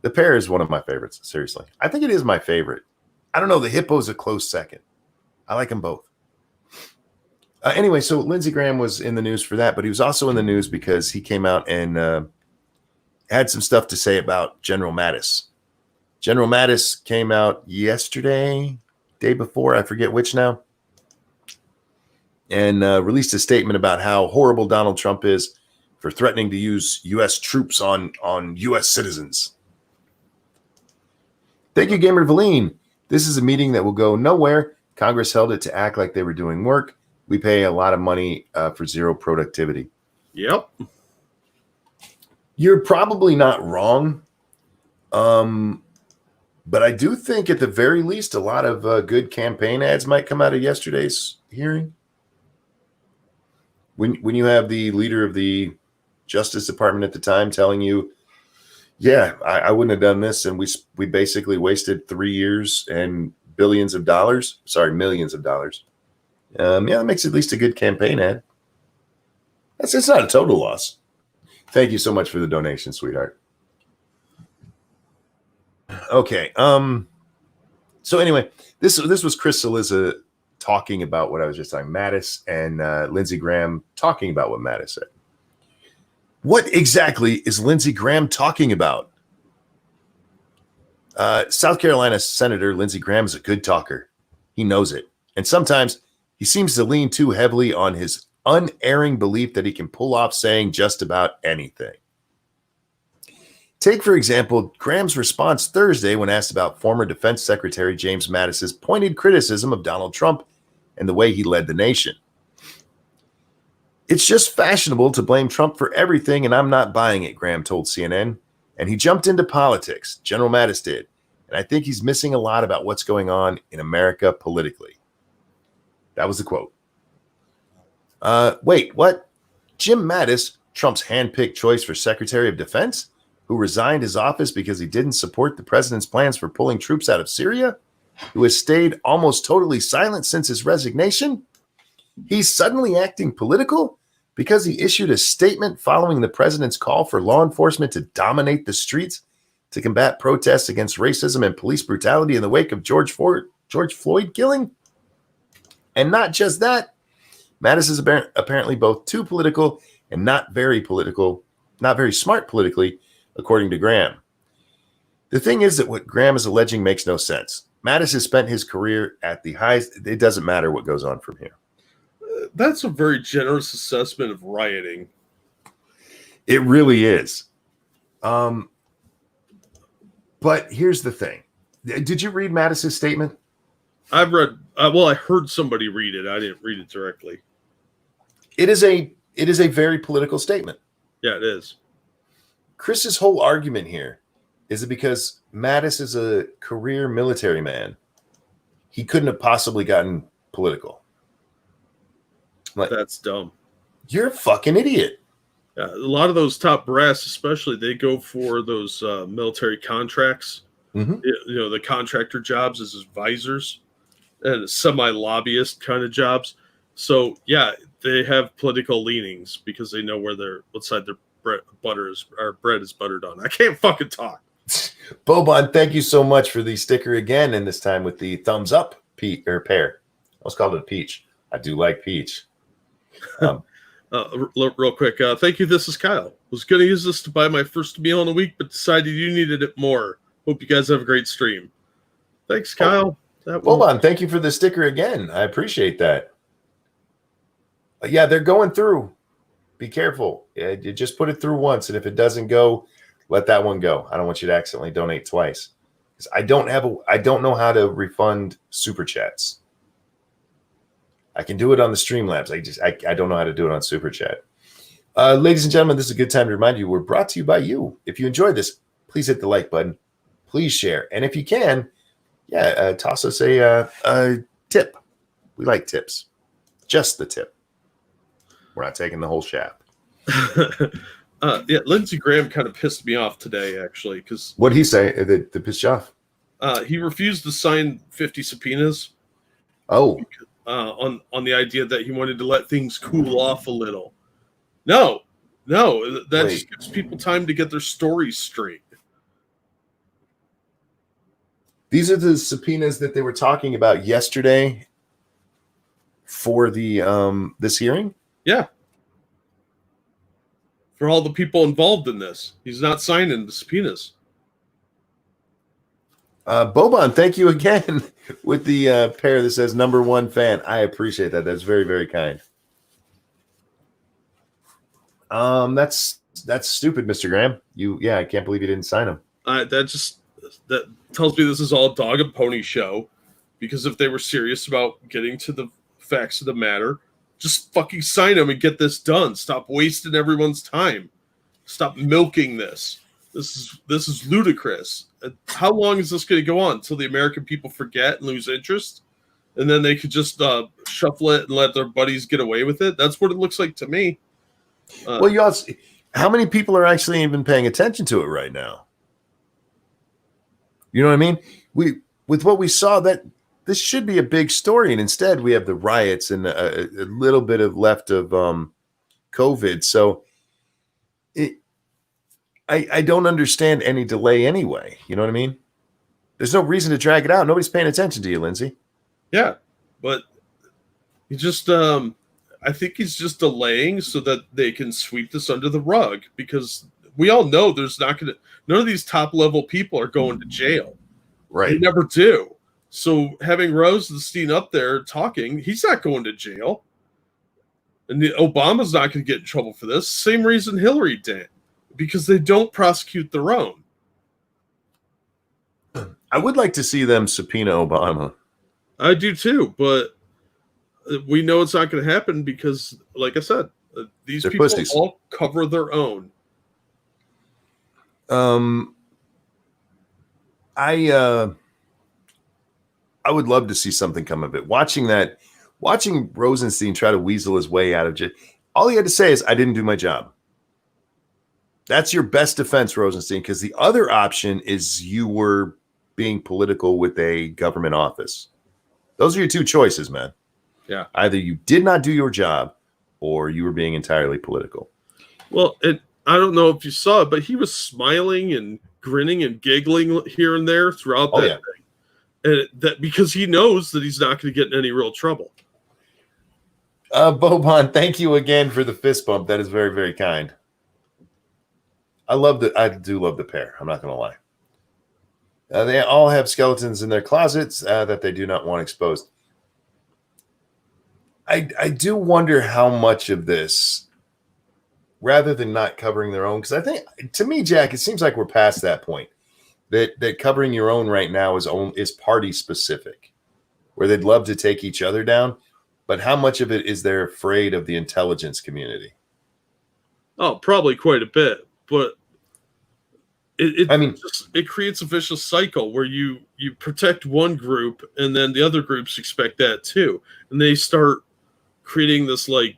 The pear is one of my favorites. Seriously. I think it is my favorite. I don't know. The hippo's a close second. I like them both. Anyway, so Lindsey Graham was in the news for that, but he was also in the news because he came out and had some stuff to say about General Mattis. General Mattis came out yesterday, day before, I forget which now, and released a statement about how horrible Donald Trump is for threatening to use U.S. troops on U.S. citizens. Thank you, Gamer Valine. This is a meeting that will go nowhere. Congress held it to act like they were doing work. We pay a lot of money for zero productivity. Yep. You're probably not wrong. But I do think at the very least, a lot of good campaign ads might come out of yesterday's hearing. When you have the leader of the Justice Department at the time telling you, yeah, I wouldn't have done this, and we basically wasted 3 years and millions of dollars. Yeah, that makes at least a good campaign ad. It's not a total loss. Thank you so much for the donation, sweetheart. Okay. So anyway, this was Chris Cillizza talking about what I was just talking. Mattis and Lindsey Graham talking about what Mattis said. What exactly is Lindsey Graham talking about? South Carolina Senator Lindsey Graham is a good talker. He knows it. And sometimes he seems to lean too heavily on his unerring belief that he can pull off saying just about anything. Take, for example, Graham's response Thursday when asked about former Defense Secretary James Mattis's pointed criticism of Donald Trump and the way he led the nation. It's just fashionable to blame Trump for everything, and I'm not buying it, Graham told CNN. And he jumped into politics. General Mattis did. And I think he's missing a lot about what's going on in America politically. That was the quote. Wait, what? Jim Mattis, Trump's handpicked choice for Secretary of Defense, who resigned his office because he didn't support the president's plans for pulling troops out of Syria, who has stayed almost totally silent since his resignation? He's suddenly acting political because he issued a statement following the president's call for law enforcement to dominate the streets to combat protests against racism and police brutality in the wake of George Floyd killing? And not just that, Mattis is apparently both too political and not very smart politically, according to Graham. The thing is that what Graham is alleging makes no sense. Mattis has spent his career at the highest. It doesn't matter what goes on from here. That's a very generous assessment of rioting. It really is. But here's the thing. Did you read Mattis's statement? I've read, I heard somebody read it. I didn't read it directly. It is a very political statement. Yeah, it is. Chris's whole argument here is that because Mattis is a career military man, he couldn't have possibly gotten political. Like, that's dumb. You're a fucking idiot. Yeah, a lot of those top brass, especially, they go for those military contracts. Mm-hmm. The contractor jobs as advisors and semi-lobbyist kind of jobs. So yeah, they have political leanings because they know what side their bread is buttered on. I can't fucking talk. Boban, thank you so much for the sticker again, and this time with the thumbs up pear. I was called it a peach. I do like peach. Real quick, thank you. This is Kyle. Was going to use this to buy my first meal in a week, but decided you needed it more. Hope you guys have a great stream. Thanks, Kyle. Boban, thank you for the sticker again. I appreciate that. Yeah, they're going through. Be careful. You just put it through once, and if it doesn't go, let that one go. I don't want you to accidentally donate twice. Because I don't know how to refund super chats. I can do it on the Streamlabs. I don't know how to do it on super chat. Ladies and gentlemen, this is a good time to remind you we're brought to you by you. If you enjoyed this, please hit the like button. Please share, and if you can, toss us a tip. We like tips. Just the tip. We're not taking the whole shaft. Lindsey Graham kind of pissed me off today, actually, because what did he say that pissed you off? He refused to sign 50 subpoenas. Oh, on the idea that he wanted to let things cool off a little. No, that just gives people time to get their stories straight. These are the subpoenas that they were talking about yesterday for the this hearing. Yeah. For all the people involved in this. He's not signing the subpoenas. Boban, thank you again with the pair that says #1 fan. I appreciate that. That's very, very kind. That's stupid, Mr. Graham. I can't believe you didn't sign them. That tells me this is all a dog and pony show, because if they were serious about getting to the facts of the matter, just fucking sign them and get this done. Stop wasting everyone's time. Stop milking this. This is ludicrous. How long is this going to go on until the American people forget and lose interest, and then they could just shuffle it and let their buddies get away with it? That's what it looks like to me. Well, you also, how many people are actually even paying attention to it right now? You know what I mean? With what we saw, that this should be a big story, and instead we have the riots and a little bit of left of COVID. So I don't understand any delay anyway. You know what I mean? There's no reason to drag it out. Nobody's paying attention to you, Lindsay. Yeah, but he just I think he's just delaying so that they can sweep this under the rug, because we all know none of these top level people are going to jail. Right. They never do. So having Rosenstein up there talking, he's not going to jail. And Obama's not going to get in trouble for this. Same reason Hillary did, because they don't prosecute their own. I would like to see them subpoena Obama. I do too, but we know it's not going to happen because, like I said, these They're people pussies. all cover their own. I would love to see something come of it. Watching Rosenstein try to weasel his way out of jail. All he had to say is, "I didn't do my job." That's your best defense, Rosenstein, because the other option is you were being political with a government office. Those are your two choices, man. Yeah. Either you did not do your job or you were being entirely political. Well, and I don't know if you saw it, but he was smiling and grinning and giggling here and there throughout that thing. And that because he knows that he's not going to get in any real trouble. Boban, thank you again for the fist bump. That is very, very kind. I do love the pair. I'm not going to lie. They all have skeletons in their closets that they do not want exposed. I do wonder how much of this, rather than not covering their own, because I think, to me, Jack, it seems like we're past that point. That covering your own right now is party specific, where they'd love to take each other down, but how much of it is they're afraid of the intelligence community? Oh, probably quite a bit, but it creates a vicious cycle where you protect one group and then the other groups expect that too, and they start creating this like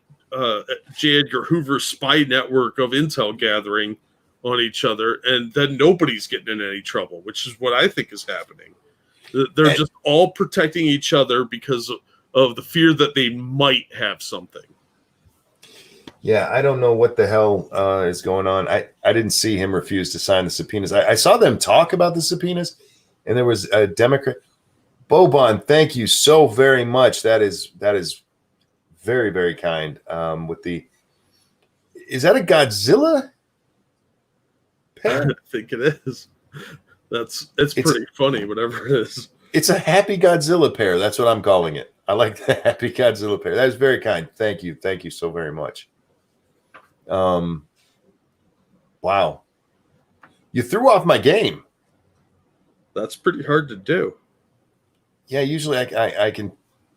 J. Edgar Hoover spy network of intel gathering on each other, and then nobody's getting in any trouble, which is what I think is happening. They're just all protecting each other because of the fear that they might have something. Yeah, I don't know what the hell is going on. I didn't see him refuse to sign the subpoenas. I saw them talk about the subpoenas, and there was a Democrat. Boban, thank you so very much. That is very, very kind. Is that a Godzilla pair? I think it is. It's pretty funny, whatever it is. It's a happy Godzilla pair. That's what I'm calling it. I like the happy Godzilla pair. That is very kind. Thank you. Thank you so very much. Wow. You threw off my game. That's pretty hard to do. Yeah, usually I can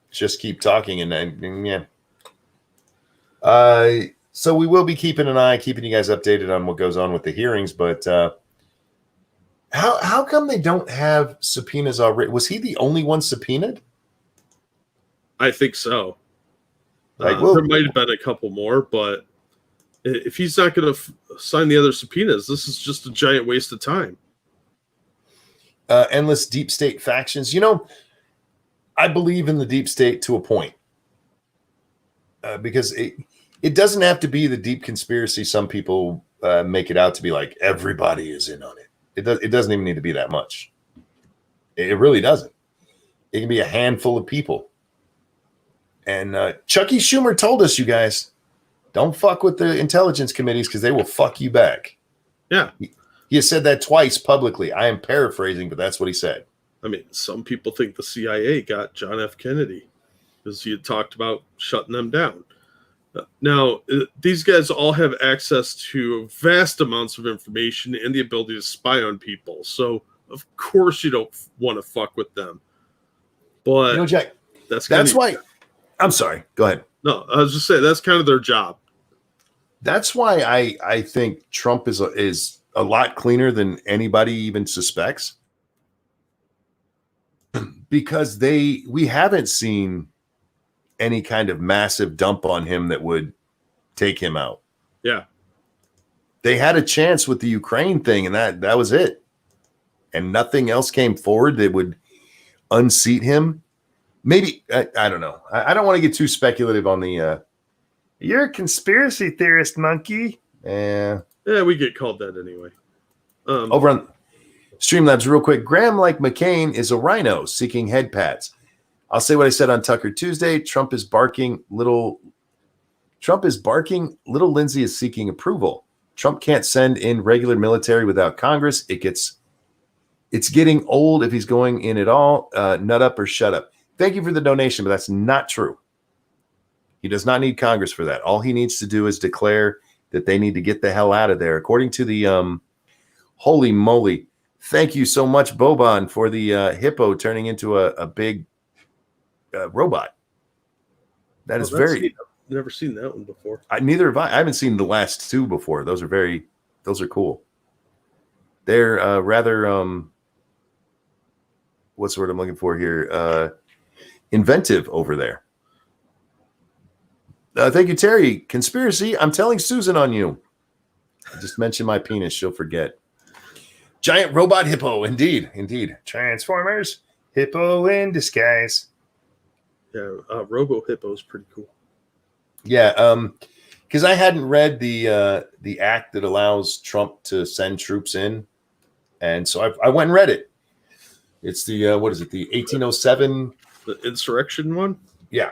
just keep talking and yeah. So we will be keeping you guys updated on what goes on with the hearings, but how come they don't have subpoenas already? Was he the only one subpoenaed? I think so. There might have been a couple more, but if he's not going to sign the other subpoenas, this is just a giant waste of time. Endless deep state factions. I believe in the deep state to a point, because it doesn't have to be the deep conspiracy some people make it out to be, like everybody is in on it. It doesn't even need to be that much. It really doesn't. It can be a handful of people. And Chucky Schumer told us, you guys, don't fuck with the intelligence committees because they will fuck you back. Yeah. He has said that twice publicly. I am paraphrasing, but that's what he said. I mean, some people think the CIA got John F. Kennedy because he had talked about shutting them down. Now, these guys all have access to vast amounts of information and the ability to spy on people. So, of course, you don't want to fuck with them. But You know, Jack, that's why. I'm sorry. Go ahead. No, I was just saying that's kind of their job. That's why I think Trump is a lot cleaner than anybody even suspects. Because we haven't seen any kind of massive dump on him that would take him out. Yeah. They had a chance with the Ukraine thing, and that was it. And nothing else came forward that would unseat him. Maybe, I don't know. I don't want to get too speculative on the, you're a conspiracy theorist, monkey. Yeah, we get called that anyway. Over on Streamlabs real quick. Graham, like McCain, is a rhino seeking head pats. I'll say what I said on Tucker Tuesday. Trump is barking. Little Lindsay is seeking approval. Trump can't send in regular military without Congress. It's getting old if he's going in at all. Nut up or shut up. Thank you for the donation, but that's not true. He does not need Congress for that. All he needs to do is declare that they need to get the hell out of there. According to the holy moly. Thank you so much, Boban, for the hippo turning into a big robot. That is very. I've never seen that one before. Neither have I. I haven't seen the last two before. Those are cool. They're rather what's the word I'm looking for here? Inventive over there. Thank you, Terry. Conspiracy. I'm telling Susan on you. I just mentioned my penis. She'll forget. Giant robot hippo. Indeed. Transformers. Hippo in disguise. Yeah, Robo Hippo is pretty cool. Yeah, because I hadn't read the act that allows Trump to send troops in, and so I went and read it. It's the what is it? The 1807, the insurrection one. Yeah.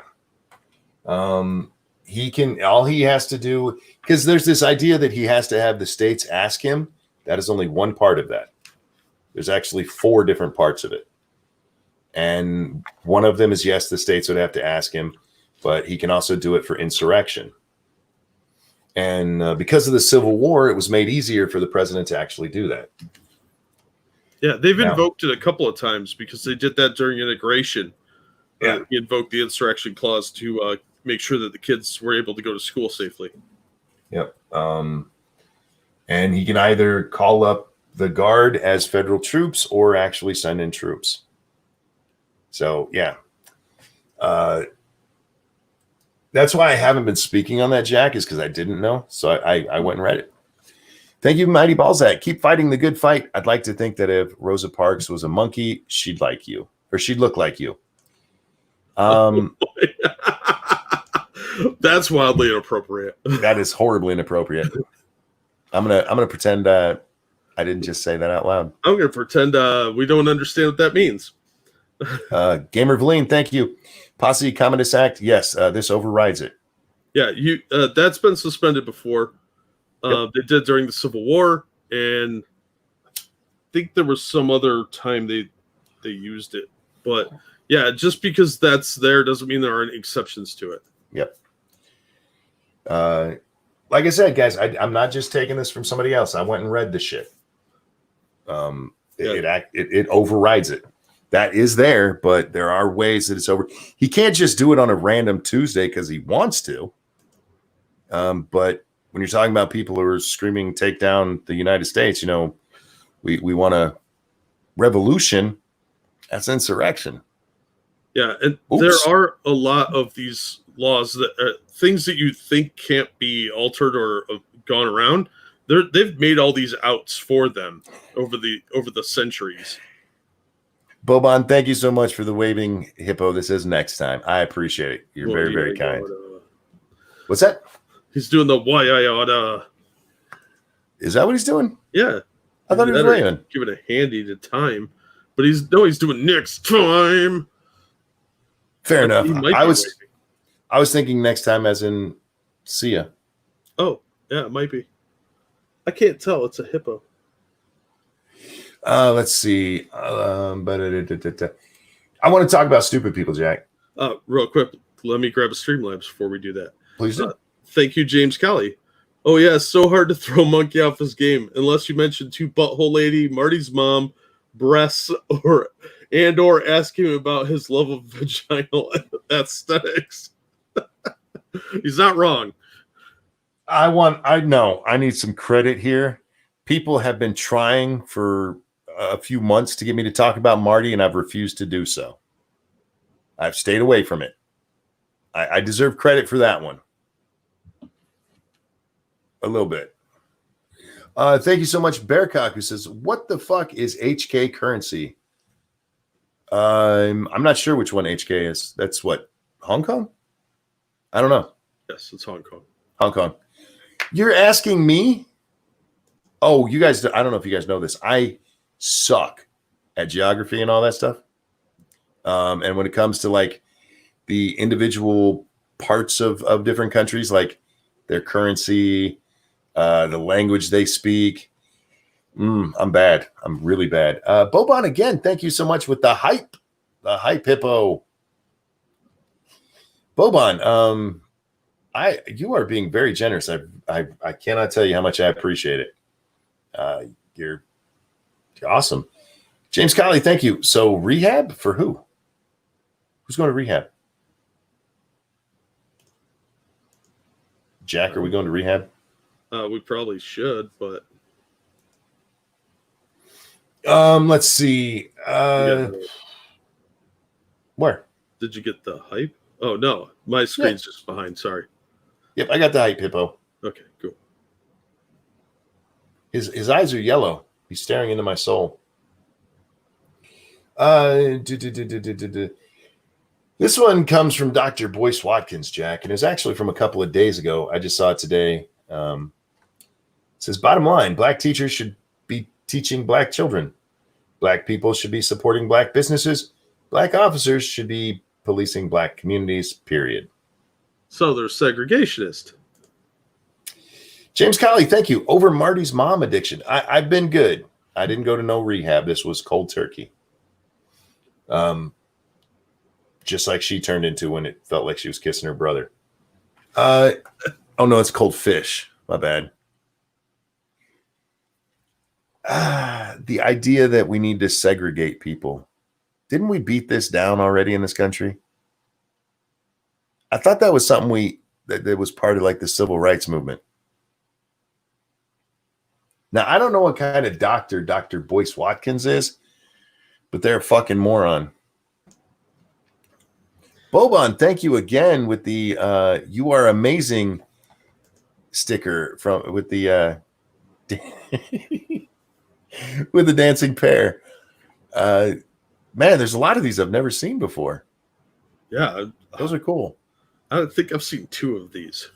All he has to do, because there's this idea that he has to have the states ask him. That is only one part of that. There's actually 4 different parts of it. And one of them is, yes, the states would have to ask him, but he can also do it for insurrection. And because of the Civil War, it was made easier for the president to actually do that. Yeah, they've invoked it a couple of times because they did that during integration. Yeah. He invoked the insurrection clause to make sure that the kids were able to go to school safely. Yep. And he can either call up the Guard as federal troops or actually send in troops. So, yeah. That's why I haven't been speaking on that, Jack, is because I didn't know. So I went and read it. Thank you, Mighty Balzac. Keep fighting the good fight. I'd like to think that if Rosa Parks was a monkey, she'd like you, or she'd look like you. That's wildly inappropriate. That is horribly inappropriate. I'm gonna pretend I didn't just say that out loud. I'm gonna pretend we don't understand what that means. Gamer Valine, thank you. Posse Communist Act, yes, this overrides it. Yeah, that's been suspended before. Yep. They did during the Civil War, and I think there was some other time they used it. But yeah, just because that's there doesn't mean there aren't exceptions to it. Yep. Like I said, guys, I'm not just taking this from somebody else. I went and read the shit. It overrides it. That is there, but there are ways that it's over. He can't just do it on a random Tuesday because he wants to. But when you're talking about people who are screaming, take down the United States, we want a revolution. That's insurrection. Yeah, and there are a lot of these laws that things that you think can't be altered or gone around. They've made all these outs for them over the centuries. Boban, thank you so much for the waving hippo. This is next time. I appreciate it. You're very, very kind. What's that? He's doing the why. Is that what he's doing? Yeah. I thought he was waving. Give it a handy to time. but he's doing next time. Fair enough. He might I be was raping. I was thinking next time as in see ya. Oh, yeah, it might be. I can't tell. It's a hippo. Let's see. I want to talk about stupid people, Jack. Real quick, let me grab a Streamlabs before we do that. Please do. Thank you, James Kelly. Oh, yeah, it's so hard to throw Monkey off his game unless you mention two butthole lady, Marty's mom, breasts, or ask him about his love of vaginal aesthetics. He's not wrong. I need some credit here. People have been trying for a few months to get me to talk about Marty, and I've refused to do so. I've stayed away from it. I deserve credit for that one. A little bit. Thank you so much, Bearcock, who says, what the fuck is HK currency? I'm not sure which one HK is. That's what? Hong Kong? I don't know. Yes, it's Hong Kong. Hong Kong. You're asking me? Oh, you guys, I don't know if you guys know this. I suck at geography and all that stuff. And when it comes to like the individual parts of different countries, like their currency, the language they speak, I'm bad. I'm really bad. Bobon, again, thank you so much with the hype hippo. Bobon, you are being very generous. I cannot tell you how much I appreciate it. You're awesome. James Colley, thank you. So rehab for who? Who's going to rehab? Jack, are we going to rehab? We probably should, but let's see. Where? Did you get the hype? Oh no, my screen's just behind. Sorry. Yep, I got the hype hippo. Okay, cool. His eyes are yellow. He's staring into my soul. This one comes from Dr. Boyce Watkins, Jack, and it's actually from a couple of days ago. I just saw it today. It says, bottom line, black teachers should be teaching black children. Black people should be supporting black businesses. Black officers should be policing black communities, period. So they're segregationist. James Colley, thank you. Over Marty's mom addiction. I've been good. I didn't go to no rehab. This was cold turkey. Just like she turned into when it felt like she was kissing her brother. Oh no, it's cold fish. My bad. The idea that we need to segregate people. Didn't we beat this down already in this country? I thought that was something that was part of like the civil rights movement. Now, I don't know what kind of doctor Dr. Boyce Watkins is, but they're a fucking moron. Bobon, thank you again with the you are amazing sticker with the with the dancing pear. Man, there's a lot of these I've never seen before. Yeah, those are cool. I don't think I've seen two of these.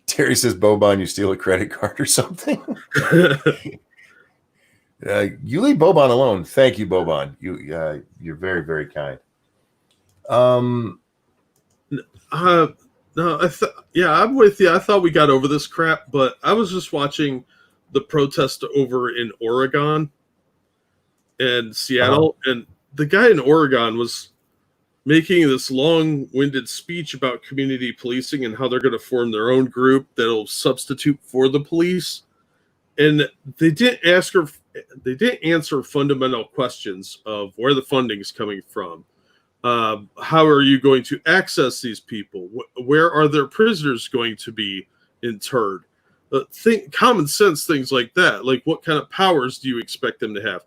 Terry says, Bobon, you steal a credit card or something? You leave Bobon alone. Thank you, Bobon. You're very, very kind. No, I'm with you. I thought we got over this crap, but I was just watching the protest over in Oregon and Seattle, and the guy in Oregon was making this long-winded speech about community policing and how they're going to form their own group that'll substitute for the police. And they didn't answer fundamental questions of where the funding is coming from. How are you going to access these people? Where are their prisoners going to be interred? Common sense things like that. Like, what kind of powers do you expect them to have?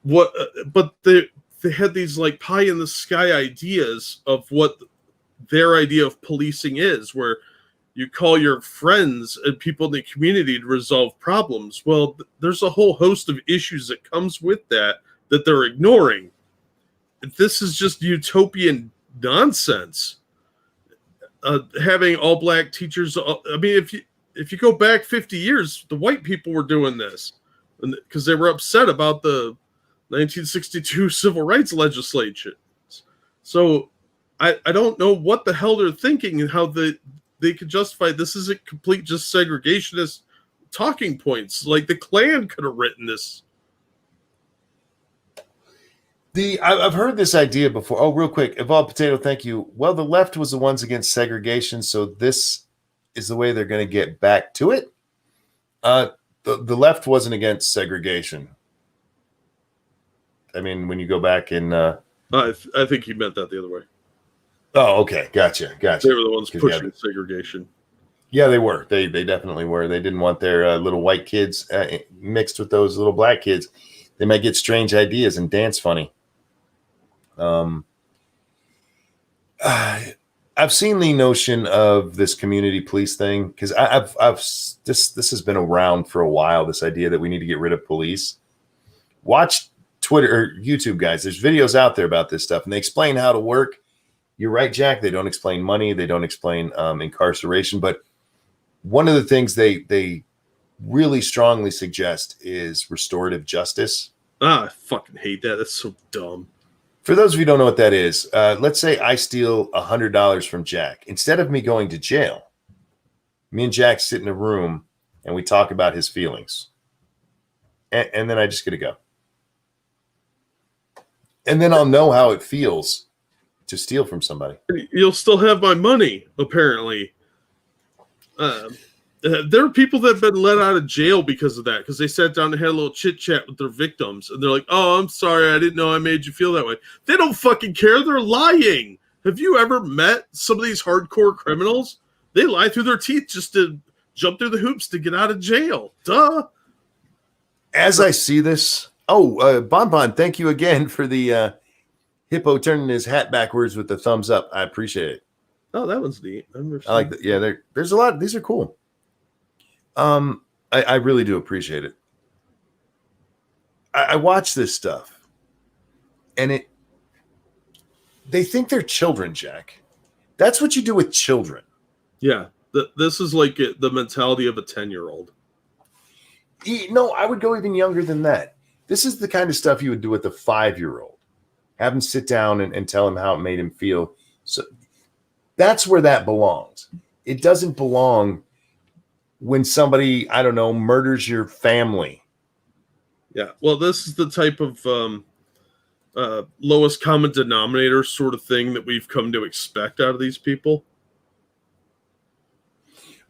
But they had these like pie in the sky ideas of what their idea of policing is, where you call your friends and people in the community to resolve problems. Well, there's a whole host of issues that comes with that they're ignoring. This is just utopian nonsense. Having all black teachers. I mean, if you go back 50 years, the white people were doing this. because they were upset about the 1962 civil rights legislation. So I don't know what the hell they're thinking and how they could justify this isn't complete just segregationist talking points. Like the Klan could have written this. I've heard this idea before. Oh, real quick, Evolved Potato, thank you. Well, the left was the ones against segregation, so this is the way they're going to get back to it. The left wasn't against segregation. I mean, when you go back in, I think he meant that the other way. Oh, okay, gotcha. They were the ones pushing segregation. Yeah, they were. They definitely were. They didn't want their little white kids mixed with those little black kids. They might get strange ideas and dance funny. I've seen the notion of this community police thing because this has been around for a while. This idea that we need to get rid of police. Watch Twitter or YouTube, guys. There's videos out there about this stuff, and they explain how to work. You're right, Jack. They don't explain money. They don't explain incarceration. But one of the things they really strongly suggest is restorative justice. I fucking hate that. That's so dumb. For those of you who don't know what that is, let's say I steal $100 from Jack. Instead of me going to jail, me and Jack sit in a room and we talk about his feelings. And then I just get to go. And then I'll know how it feels to steal from somebody. You'll still have my money, apparently. There are people that have been let out of jail because of that, because they sat down and had a little chit chat with their victims, and they're like, "Oh, I'm sorry, I didn't know I made you feel that way." They don't fucking care. They're lying. Have you ever met some of these hardcore criminals? They lie through their teeth just to jump through the hoops to get out of jail. Duh. As I see this, Bonbon, thank you again for the hippo turning his hat backwards with the thumbs up. I appreciate it. Oh, that one's neat. I like that. Yeah, there's a lot. These are cool. I really do appreciate it. I watch this stuff, and they think they're children, Jack. That's what you do with children. Yeah, this is like the mentality of a 10-year-old. No, I would go even younger than that. This is the kind of stuff you would do with a 5-year-old. Have him sit down and tell him how it made him feel. So that's where that belongs. It doesn't belong when somebody, I don't know, murders your family. Yeah, well, this is the type of lowest common denominator sort of thing that we've come to expect out of these people.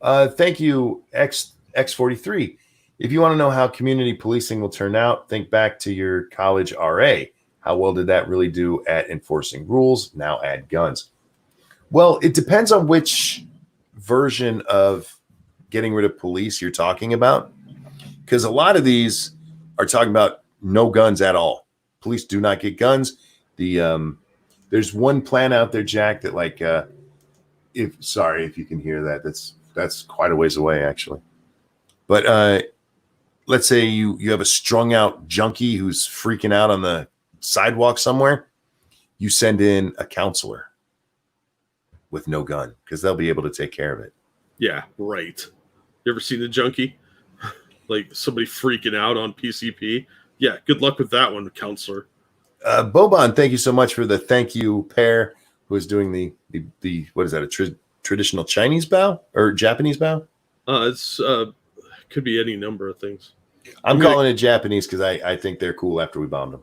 Thank you, X43. If you want to know how community policing will turn out, think back to your college RA. How well did that really do at enforcing rules? Now add guns. Well, it depends on which version of getting rid of police you're talking about, because a lot of these are talking about no guns at all. Police do not get guns. There's one plan out there, Jack, that like if you can hear that, that's quite a ways away actually. But let's say you have a strung out junkie who's freaking out on the sidewalk somewhere. You send in a counselor with no gun because they'll be able to take care of it. Yeah, right. You ever seen a junkie? Like somebody freaking out on PCP? Yeah, good luck with that one, counselor. Boban, thank you so much for the thank you pair who is doing the what is that, a traditional Chinese bow or Japanese bow? It's could be any number of things. I'm calling it Japanese because I think they're cool after we bombed them.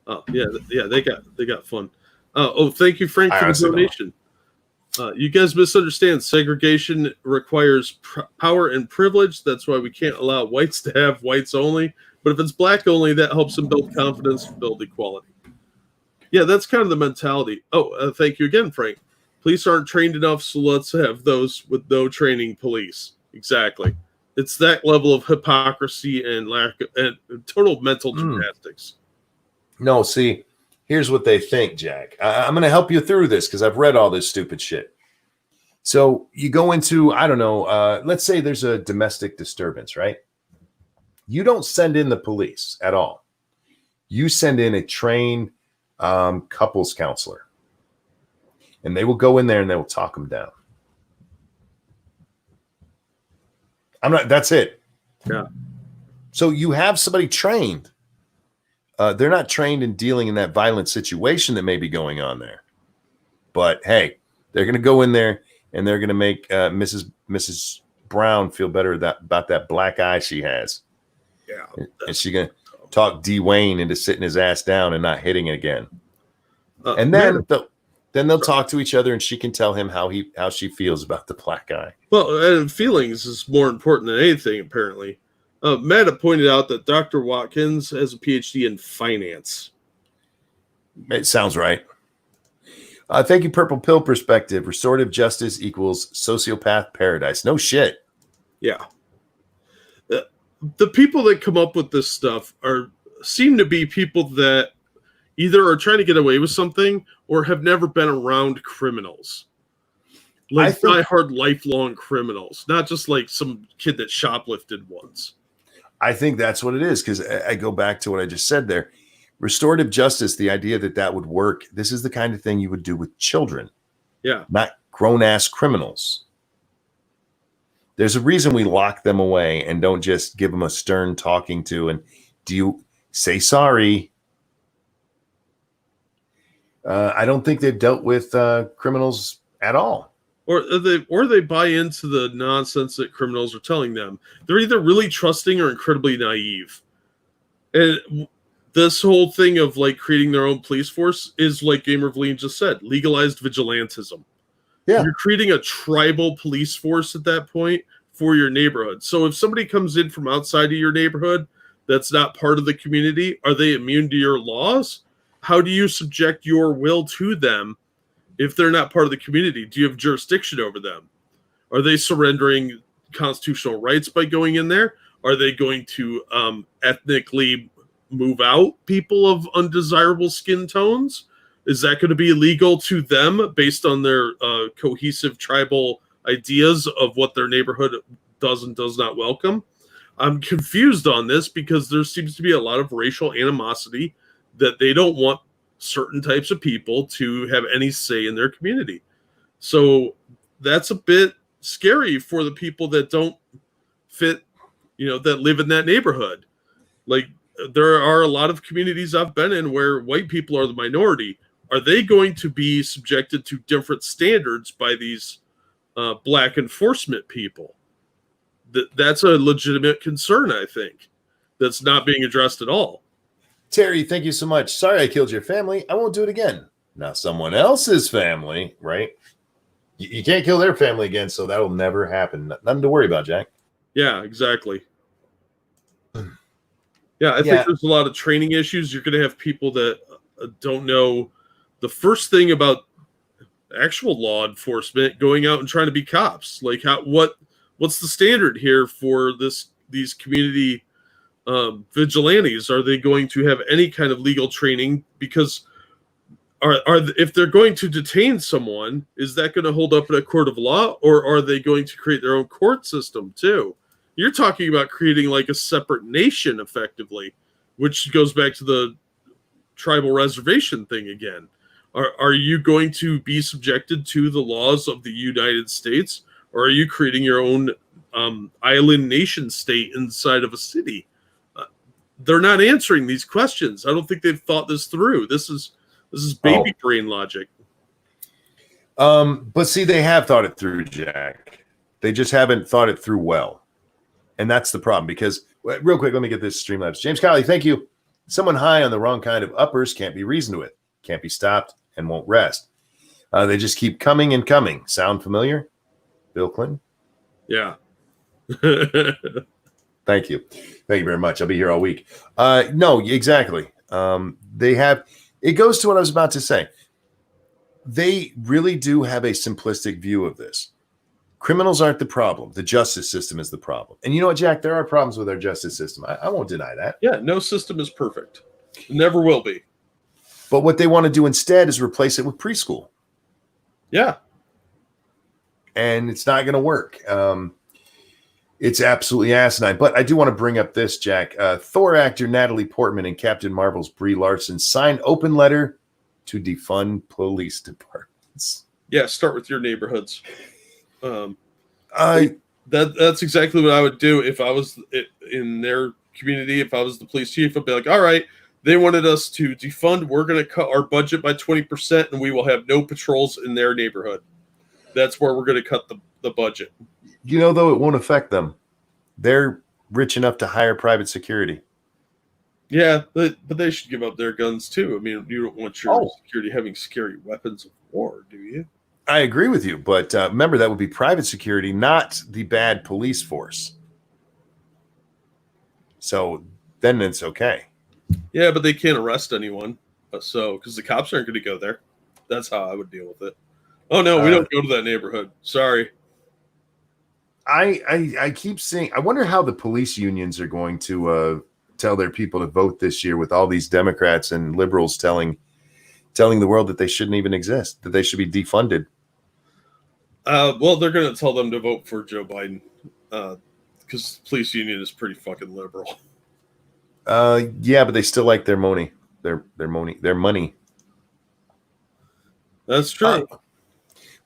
Oh, yeah, they got fun. Thank you, Frank, for the donation. You guys misunderstand. Segregation requires power and privilege. That's why we can't allow whites to have whites only. But if it's black only, that helps them build confidence, build equality. Yeah, that's kind of the mentality. Thank you again, Frank. Police aren't trained enough, so let's have those with no training police. Exactly. It's that level of hypocrisy and lack of and total mental gymnastics. No, see, here's what they think, Jack. I'm going to help you through this because I've read all this stupid shit. So you go into, I don't know, let's say there's a domestic disturbance, right? You don't send in the police at all. You send in a trained couples counselor. And they will go in there and they will talk them down. That's it. Yeah. So you have somebody trained. They're not trained in dealing in that violent situation that may be going on there. But hey, they're going to go in there and they're going to make Mrs. Brown feel better about that black eye she has. Yeah. And she's going to talk D. Wayne into sitting his ass down and not hitting it again. And then they'll talk to each other and she can tell him how she feels about the black eye. Well, and feelings is more important than anything, apparently. Matt had pointed out that Dr. Watkins has a PhD in finance. It sounds right. Thank you, Purple Pill Perspective. Restorative justice equals sociopath paradise. No shit. Yeah. The people that come up with this stuff seem to be people that either are trying to get away with something or have never been around criminals. Like diehard lifelong criminals, not just like some kid that shoplifted once. I think that's what it is, because I go back to what I just said there. Restorative justice, the idea that would work, this is the kind of thing you would do with children. Yeah. Not grown-ass criminals. There's a reason we lock them away and don't just give them a stern talking to and do you say sorry. I don't think they've dealt with criminals at all. Or they buy into the nonsense that criminals are telling them. They're either really trusting or incredibly naive. And this whole thing of like creating their own police force is, like Gamer of Lean just said, legalized vigilantism. Yeah. You're creating a tribal police force at that point for your neighborhood. So if somebody comes in from outside of your neighborhood that's not part of the community, are they immune to your laws? How do you subject your will to them if they're not part of the community? Do you have jurisdiction over them? Are they surrendering constitutional rights by going in there? Are they going to ethnically move out people of undesirable skin tones? Is that going to be illegal to them based on their cohesive tribal ideas of what their neighborhood does and does not welcome? I'm confused on this because there seems to be a lot of racial animosity that they don't want certain types of people to have any say in their community. So that's a bit scary for the people that don't fit, that live in that neighborhood. Like, there are a lot of communities I've been in where white people are the minority. Are they going to be subjected to different standards by these black enforcement people? That's a legitimate concern, I think, that's not being addressed at all. Terry, thank you so much. Sorry I killed your family. I won't do it again. Now someone else's family, right? You can't kill their family again, so that'll never happen. Nothing to worry about, Jack. Yeah, exactly. Yeah, I think there's a lot of training issues. You're going to have people that don't know the first thing about actual law enforcement going out and trying to be cops. Like, what's the standard here for these community vigilantes? Are they going to have any kind of legal training? Because if they're going to detain someone, is that going to hold up in a court of law, or are they going to create their own court system too? You're talking about creating like a separate nation, effectively, which goes back to the tribal reservation thing again. Are you going to be subjected to the laws of the United States, or are you creating your own island nation state inside of a city? They're not answering these questions. I don't think they've thought this through. This is baby brain logic. But see, they have thought it through, Jack. They just haven't thought it through well. And that's the problem, because real quick, let me get this Streamlabs. James Colley, thank you. Someone high on the wrong kind of uppers can't be reasoned with, can't be stopped, and won't rest. They just keep coming and coming. Sound familiar? Bill Clinton? Yeah. Thank you. Thank you very much. I'll be here all week. No, exactly. It goes to what I was about to say. They really do have a simplistic view of this. Criminals aren't the problem. The justice system is the problem. And you know what, Jack? There are problems with our justice system. I won't deny that. Yeah, no system is perfect. Never will be. But what they want to do instead is replace it with preschool. Yeah. And it's not going to work. It's absolutely asinine. But I do want to bring up this, Jack. Thor actor Natalie Portman and Captain Marvel's Brie Larson signed open letter to defund police departments. Yeah, start with your neighborhoods. That's exactly what I would do if I was in their community, if I was the police chief, I'd be like, all right, they wanted us to defund. We're going to cut our budget by 20%, and we will have no patrols in their neighborhood. That's where we're going to cut the budget. You know, though, it won't affect them. They're rich enough to hire private security. Yeah, but they should give up their guns too. I mean, you don't want your security having scary weapons of war, do you? I agree with you, but remember, that would be private security, not the bad police force. So then it's okay. Yeah, but they can't arrest anyone. So, because the cops aren't going to go there. That's how I would deal with it. Oh, no, we don't go to that neighborhood. Sorry. I keep seeing, I wonder how the police unions are going to tell their people to vote this year with all these Democrats and liberals telling the world that they shouldn't even exist, that they should be defunded. Well, they're going to tell them to vote for Joe Biden because the police union is pretty fucking liberal. Yeah, but they still like their money. Their money. That's true.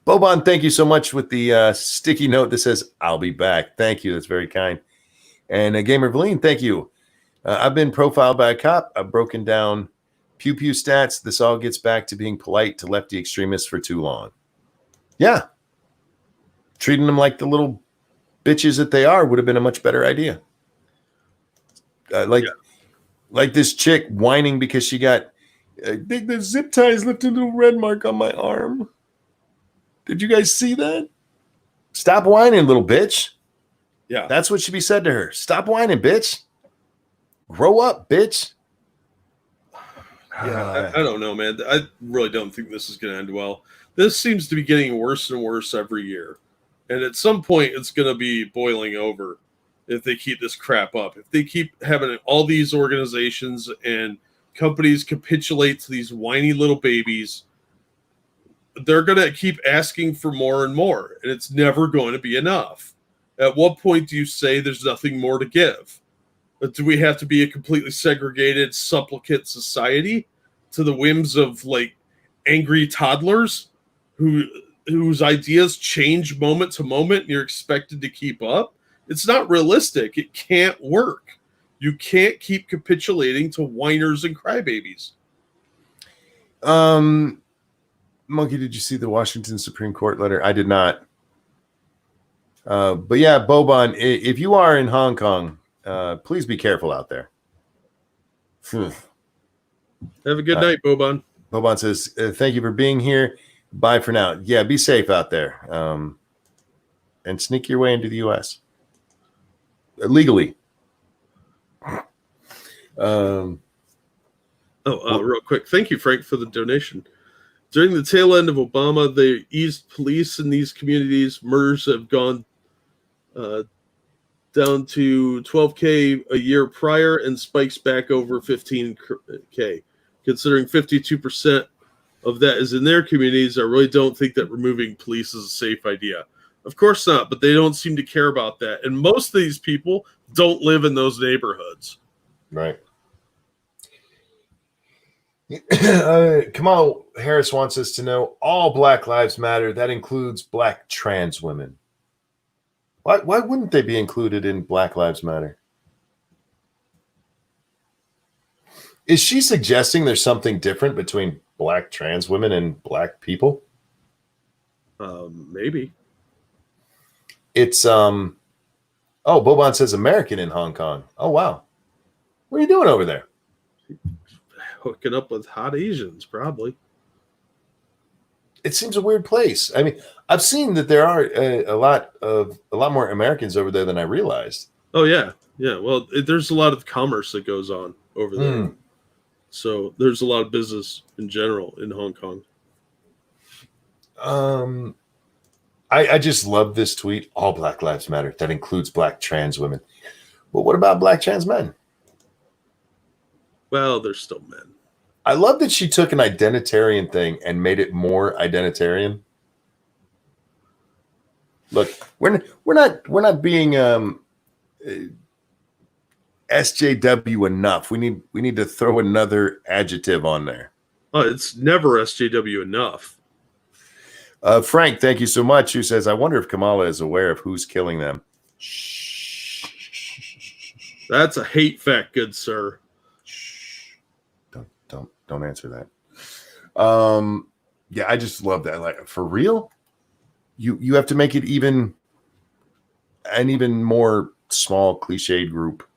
Boban, thank you so much with the sticky note that says, I'll be back. Thank you. That's very kind. And Gamer Valine, thank you. I've been profiled by a cop. I've broken down pew pew stats. This all gets back to being polite to lefty extremists for too long. Yeah. Treating them like the little bitches that they are would have been a much better idea. Like this chick whining because she got the zip ties left a little red mark on my arm. Did you guys see that? Stop whining, little bitch. Yeah. That's what should be said to her. Stop whining, bitch. Grow up, bitch. Yeah, I don't know, man. I really don't think this is going to end well. This seems to be getting worse and worse every year. And at some point, it's going to be boiling over if they keep this crap up. If they keep having all these organizations and companies capitulate to these whiny little babies, they're going to keep asking for more and more, and it's never going to be enough. At what point do you say there's nothing more to give? But do we have to be a completely segregated supplicant society to the whims of like angry toddlers whose ideas change moment to moment and you're expected to keep up? It's not realistic. It can't work. You can't keep capitulating to whiners and crybabies. Monkey, did you see the Washington Supreme Court letter? I did not. But yeah, Boban, if you are in Hong Kong, please be careful out there. Have a good night, Boban. Boban says, thank you for being here. Bye for now. Yeah, be safe out there. And sneak your way into the U.S. Legally. Real quick. Thank you, Frank, for the donation. During the tail end of Obama, they eased police in these communities. Murders have gone down to 12K a year prior and spikes back over 15K. Considering 52% of that is in their communities, I really don't think that removing police is a safe idea. Of course not, but they don't seem to care about that. And most of these people don't live in those neighborhoods. Right. Kamal Harris wants us to know all Black Lives Matter. That includes Black trans women. Why wouldn't they be included in Black Lives Matter? Is she suggesting there's something different between Black trans women and Black people? Maybe. It's Boban says American in Hong Kong. Oh wow. What are you doing over there? Hooking up with hot Asians, probably. It seems a weird place. I mean, I've seen that there are a lot more Americans over there than I realized. Oh yeah. Well, there's a lot of commerce that goes on over there. So there's a lot of business in general in Hong Kong. I just love this tweet. All Black Lives Matter. That includes Black trans women. Well, what about Black trans men? Well, they're still men. I love that she took an identitarian thing and made it more identitarian. Look, we're not being SJW enough. We need to throw another adjective on there. Oh, it's never SJW enough. Frank, thank you so much. Who says, I wonder if Kamala is aware of who's killing them. That's a hate fact, good sir. Shh. Don't answer that. Yeah, I just love that. Like, for real, you have to make it even more small, cliched group.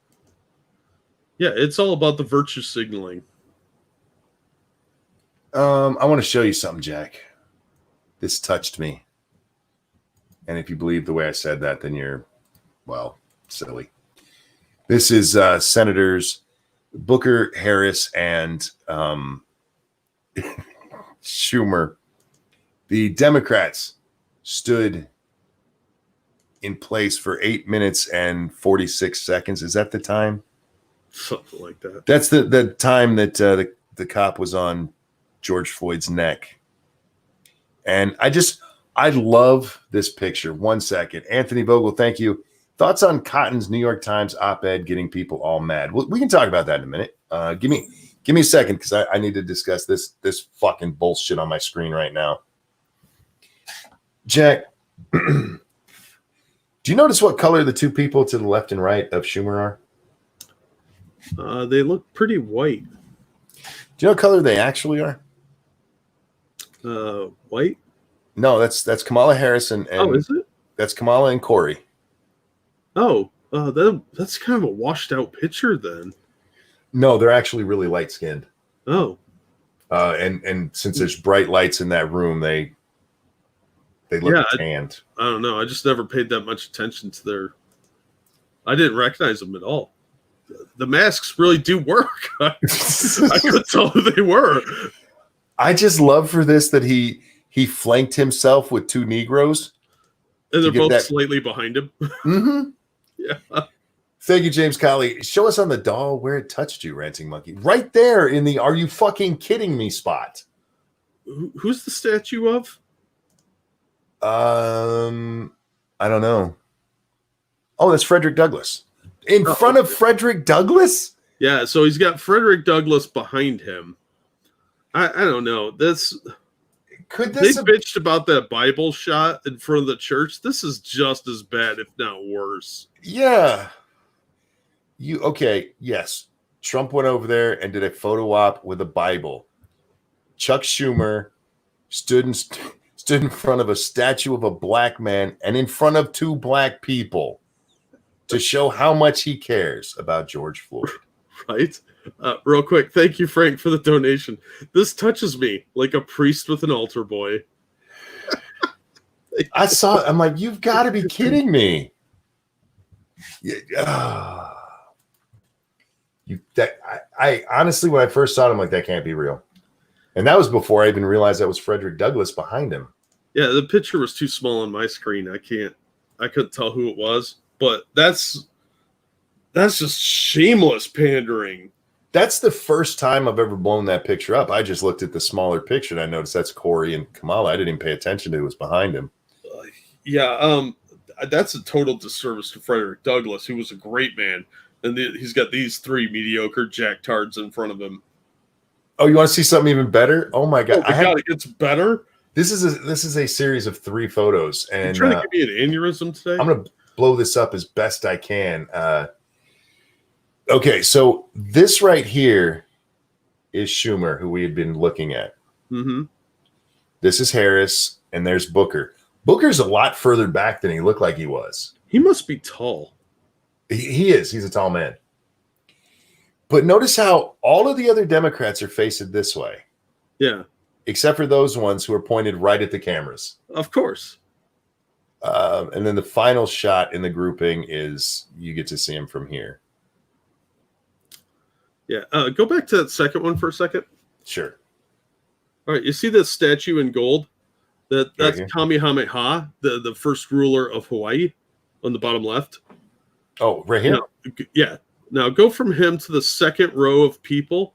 Yeah, it's all about the virtue signaling. I want to show you something, Jack. This touched me. And if you believe the way I said that, then you're, well, silly. This is Senators Booker, Harris, and Schumer. The Democrats stood in place for 8 minutes and 46 seconds. Is that the time? Something like that. That's the time that the cop was on George Floyd's neck. And I love this picture. 1 second. Anthony Vogel, thank you. Thoughts on Cotton's New York Times op-ed getting people all mad? We can talk about that in a minute. Give me a second, because I need to discuss this fucking bullshit on my screen right now. Jack, do you notice what color the two people to the left and right of Schumer are? They look pretty white. Do you know what color they actually are? White? No, that's Kamala Harris and oh, is it? That's Kamala and Corey. Oh, that's kind of a washed out picture then. No, they're actually really light skinned. Oh. And since there's bright lights in that room, they look tanned. I don't know. I just never paid that much attention to their. I didn't recognize them at all. The masks really do work. I couldn't tell who they were. I just love for this that he flanked himself with two Negroes. And they're both slightly behind him. Mm-hmm. Yeah. Thank you, James Colley. Show us on the doll where it touched you, Ranting Monkey. Right there in the "Are you fucking kidding me" spot. Who's the statue of? I don't know. Oh, that's Frederick Douglass. In front of Frederick Douglass? Yeah, so he's got Frederick Douglass behind him. I don't know. They bitched about that Bible shot in front of the church. This is just as bad, if not worse. Yeah. Yes. Trump went over there and did a photo op with a Bible. Chuck Schumer stood in front of a statue of a black man and in front of two black people to show how much he cares about George Floyd. Right? Real quick, thank you, Frank, for the donation. This touches me like a priest with an altar boy. I saw it. I'm like, you've got to be kidding me. I honestly, when I first saw it, I'm like, that can't be real. And that was before I even realized that was Frederick Douglass behind him. Yeah, the picture was too small on my screen. I couldn't tell who it was, but that's just shameless pandering. That's the first time I've ever blown that picture up. I just looked at the smaller picture and I noticed that's Corey and Kamala. I didn't even pay attention to who was behind him. That's a total disservice to Frederick Douglass, who was a great man. And he's got these three mediocre jacktards in front of him. Oh, you want to see something even better? Oh my God! It gets better. This is a series of 3 photos, and you're trying to give me an aneurysm today. I'm gonna blow this up as best I can. Okay, so this right here is Schumer, who we had been looking at. Mm-hmm. This is Harris, and there's Booker. Booker's a lot further back than he looked like he was. He must be tall. He is. He's a tall man. But notice how all of the other Democrats are facing this way. Yeah. Except for those ones who are pointed right at the cameras. Of course. And then the final shot in the grouping is you get to see him from here. Yeah. Go back to that second one for a second. Sure. All right. You see this statue in gold? That's Kamehameha, the first ruler of Hawaii on the bottom left. Oh, right here? Yeah. Now go from him to the second row of people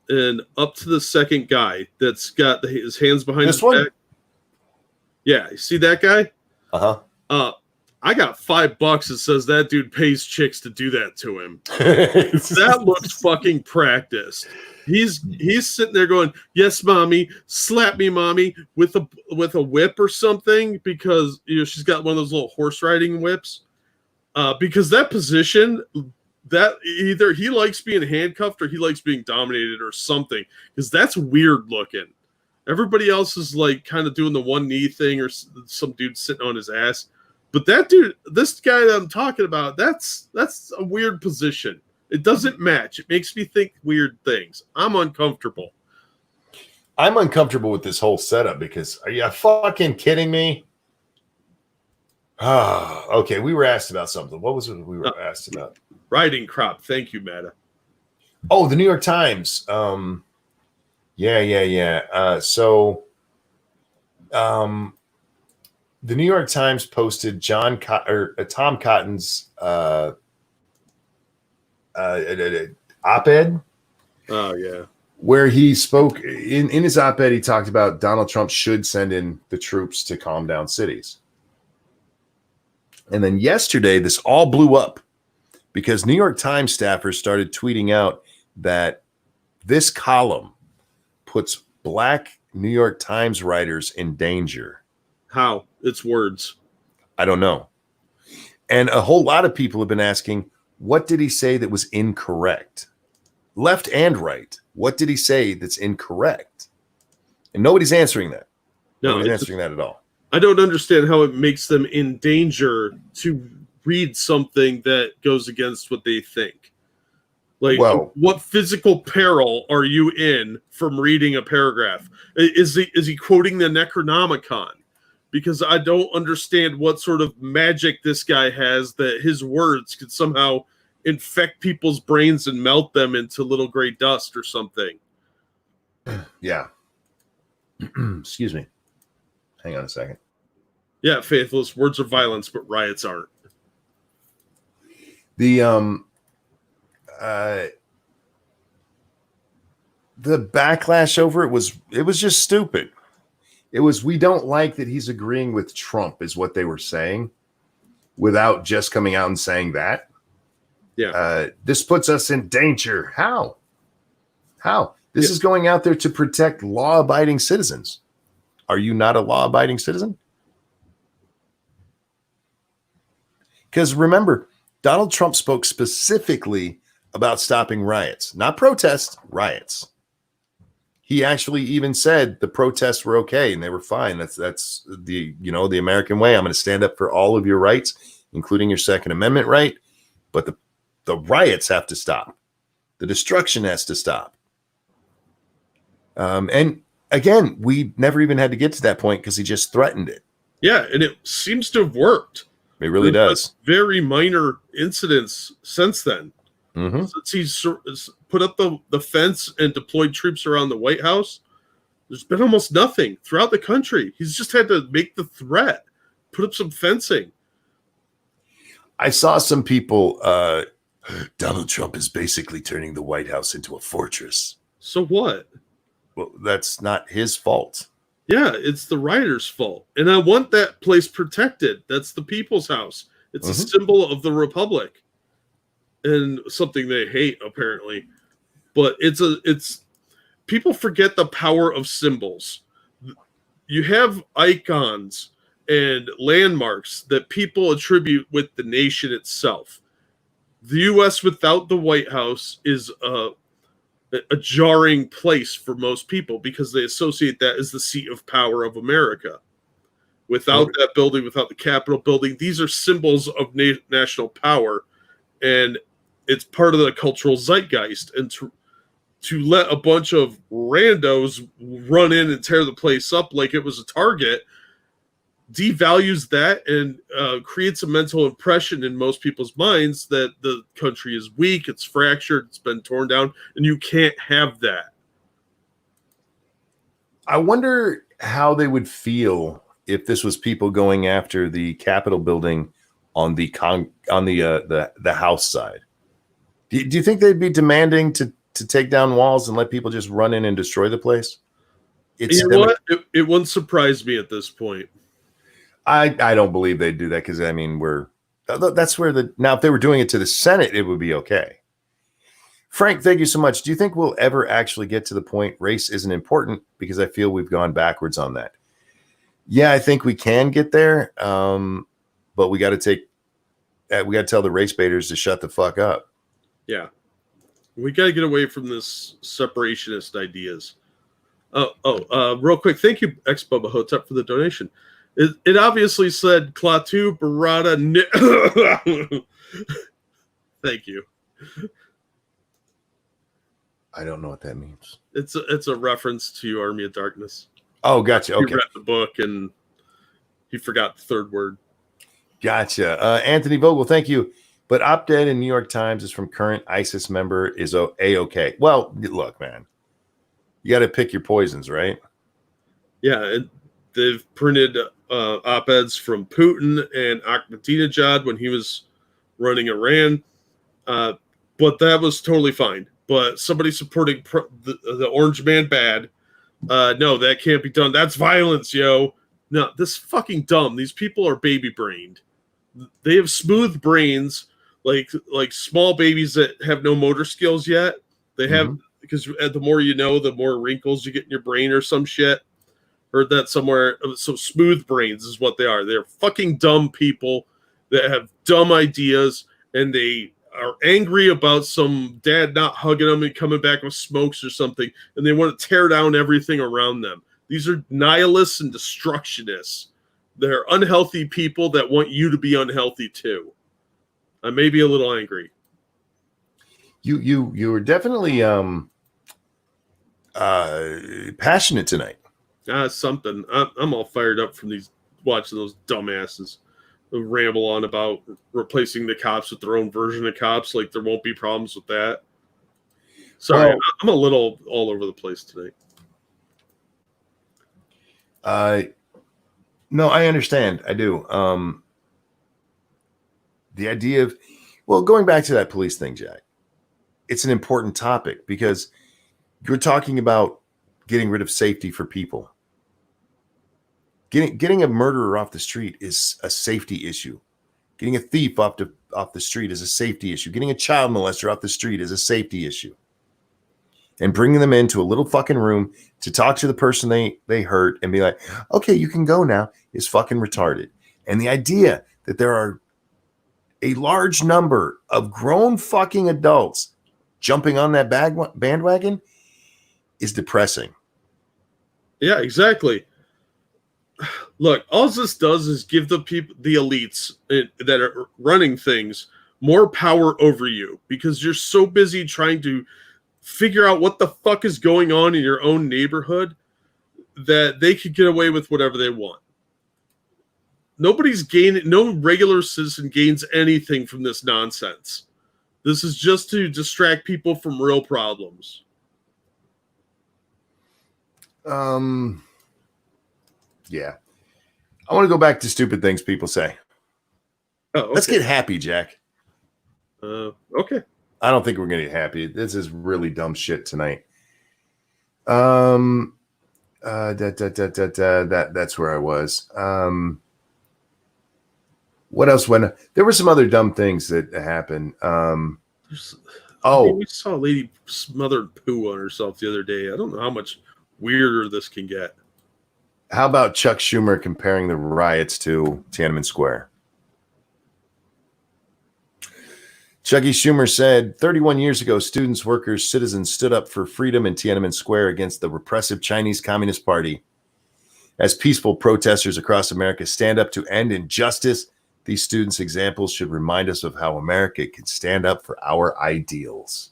and up to the second guy that's got his hands behind his back. Yeah. You see that guy? Uh-huh. I got $5 that says that dude pays chicks to do that to him. That looks fucking practiced. He's sitting there going, "Yes, mommy, slap me, mommy," with a whip or something, because she's got one of those little horse riding whips. because that position, that either he likes being handcuffed or he likes being dominated or something, because that's weird looking. Everybody else is like kind of doing the one knee thing, or some dude sitting on his ass. But that dude, this guy that I'm talking about, that's a weird position. It doesn't match. It makes me think weird things. I'm uncomfortable. I'm uncomfortable with this whole setup because are you fucking kidding me? Ah, okay. We were asked about something. What was it we were asked about? Riding crop. Thank you, Matta. Oh, the New York Times. Yeah. The New York Times posted Tom Cotton's op-ed. Oh yeah. Where he spoke in his op-ed, he talked about Donald Trump should send in the troops to calm down cities. And then yesterday, this all blew up because New York Times staffers started tweeting out that this column puts Black New York Times writers in danger. How? It's words. I don't know. And a whole lot of people have been asking, what did he say that was incorrect? Left and right. What did he say that's incorrect? And nobody's answering that. No, nobody's answering that at all. I don't understand how it makes them in danger to read something that goes against what they think. Like, well, what physical peril are you in from reading a paragraph? Is he quoting the Necronomicon? Because I don't understand what sort of magic this guy has that his words could somehow infect people's brains and melt them into little gray dust or something. Yeah. Excuse me. Hang on a second. Yeah, Faithless, words are violence, but riots aren't. The backlash over it was just stupid. It was, we don't like that he's agreeing with Trump is what they were saying without just coming out and saying that. Yeah. This puts us in danger. How? This is going out there to protect law-abiding citizens. Are you not a law-abiding citizen? Because remember, Donald Trump spoke specifically about stopping riots, not protests, riots. He actually even said the protests were okay and they were fine. That's the American way. I'm going to stand up for all of your rights, including your Second Amendment right. But the riots have to stop. The destruction has to stop. And again, we never even had to get to that point because he just threatened it. Yeah, and it seems to have worked. It really does. Very minor incidents since then. Mm-hmm. Since he's put up the fence and deployed troops around the White House, there's been almost nothing throughout the country. He's just had to make the threat, put up some fencing. I saw some people, Donald Trump is basically turning the White House into a fortress. So what? Well, that's not his fault. Yeah, it's the rioters' fault. And I want that place protected. That's the people's house. It's a symbol of the republic. And something they hate, apparently. But it's people forget the power of symbols. You have icons and landmarks that people attribute with the nation itself. The U.S. without the White House is a jarring place for most people because they associate that as the seat of power of America. Without that building, without the Capitol building, these are symbols of national power, and it's part of the cultural zeitgeist. And to let a bunch of randos run in and tear the place up like it was a target devalues that and creates a mental impression in most people's minds that the country is weak, it's fractured, it's been torn down, and you can't have that. I wonder how they would feel if this was people going after the Capitol building on the House side. Do you think they'd be demanding to take down walls and let people just run in and destroy the place? You know what? It wouldn't surprise me at this point. I don't believe they'd do that because, I mean, that's where now if they were doing it to the Senate, it would be okay. Frank, thank you so much. Do you think we'll ever actually get to the point race isn't important? Because I feel we've gone backwards on that. Yeah, I think we can get there, but we got to take we got to tell the race baiters to shut the fuck up. Yeah. We got to get away from this separationist ideas. Real quick. Thank you, Ex-Bubba Hotep, for the donation. It obviously said Klaatu Barada. Thank you. I don't know what that means. It's a reference to Army of Darkness. Oh, gotcha. Okay. He read the book and he forgot the third word. Gotcha. Anthony Vogel, thank you. But op-ed in New York Times is from current ISIS member is A-OK. Well, look, man. You got to pick your poisons, right? Yeah, they've printed op-eds from Putin and Ahmadinejad when he was running Iran. But that was totally fine. But somebody supporting the Orange Man bad, no, that can't be done. That's violence, yo. No, this is fucking dumb. These people are baby-brained. They have smooth brains, like small babies that have no motor skills yet. They have, because the more you know, the more wrinkles you get in your brain or some shit. Heard that somewhere. So smooth brains is what they are. They're fucking dumb people that have dumb ideas, and they are angry about some dad not hugging them and coming back with smokes or something, and they want to tear down everything around them. These are nihilists and destructionists. They're unhealthy people that want you to be unhealthy too. I may be a little angry. You were definitely passionate tonight. Something. I'm all fired up from watching those dumbasses ramble on about replacing the cops with their own version of cops. Like there won't be problems with that. Sorry, I'm a little all over the place tonight. No, I understand. I do. The idea of, well, going back to that police thing, Jack, it's an important topic because you're talking about getting rid of safety for people. Getting a murderer off the street is a safety issue. Getting a thief off the street is a safety issue. Getting a child molester off the street is a safety issue. And bringing them into a little fucking room to talk to the person they hurt and be like, okay, you can go now, is fucking retarded. And the idea that there are a large number of grown fucking adults jumping on that bandwagon is depressing. Yeah, exactly. Look, all this does is give the people, the elites that are running things, more power over you because you're so busy trying to figure out what the fuck is going on in your own neighborhood that they could get away with whatever they want. Nobody's gaining, no regular citizen gains anything from this nonsense. This is just to distract people from real problems. Yeah. I want to go back to stupid things people say. Oh, okay. Let's get happy, Jack. Okay. I don't think we're going to get happy. This is really dumb shit tonight. That's where I was. What else went? There were some other dumb things that happened. We saw a lady smothered poo on herself the other day. I don't know how much weirder this can get. How about Chuck Schumer comparing the riots to Tiananmen Square? Chucky Schumer said, 31 years ago, students, workers, citizens stood up for freedom in Tiananmen Square against the repressive Chinese Communist Party. As peaceful protesters across America stand up to end injustice, these students' examples should remind us of how America can stand up for our ideals.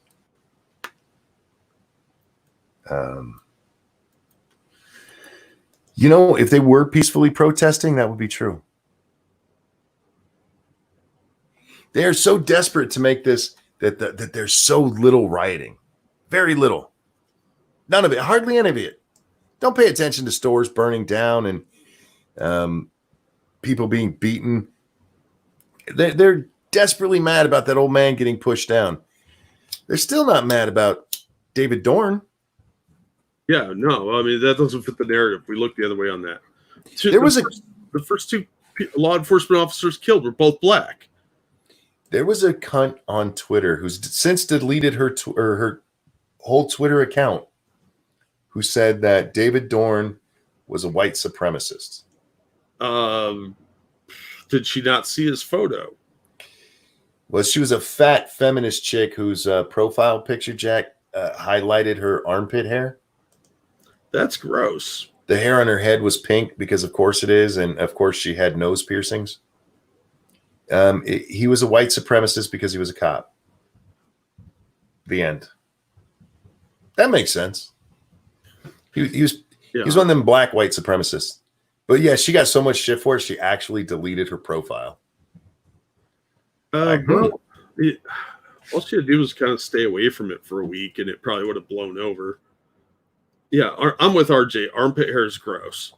You know, if they were peacefully protesting, that would be true. They are so desperate to make this that there's so little rioting. Very little. None of it. Hardly any of it. Don't pay attention to stores burning down and people being beaten. They're desperately mad about that old man getting pushed down. They're still not mad about David Dorn. Yeah, no. I mean, that doesn't fit the narrative. We look the other way on that. The first two law enforcement officers killed were both black. There was a cunt on Twitter who's since deleted her whole Twitter account who said that David Dorn was a white supremacist. Did she not see his photo? Well, she was a fat feminist chick whose profile picture, Jack, highlighted her armpit hair. That's gross. The hair on her head was pink because, of course, it is. And, of course, she had nose piercings. He was a white supremacist because he was a cop. The end. That makes sense. He was one of them black white supremacists. But, yeah, she got so much shit for it, she actually deleted her profile. All she had to do was kind of stay away from it for a week, and it probably would have blown over. Yeah, I'm with RJ. Armpit hair is gross.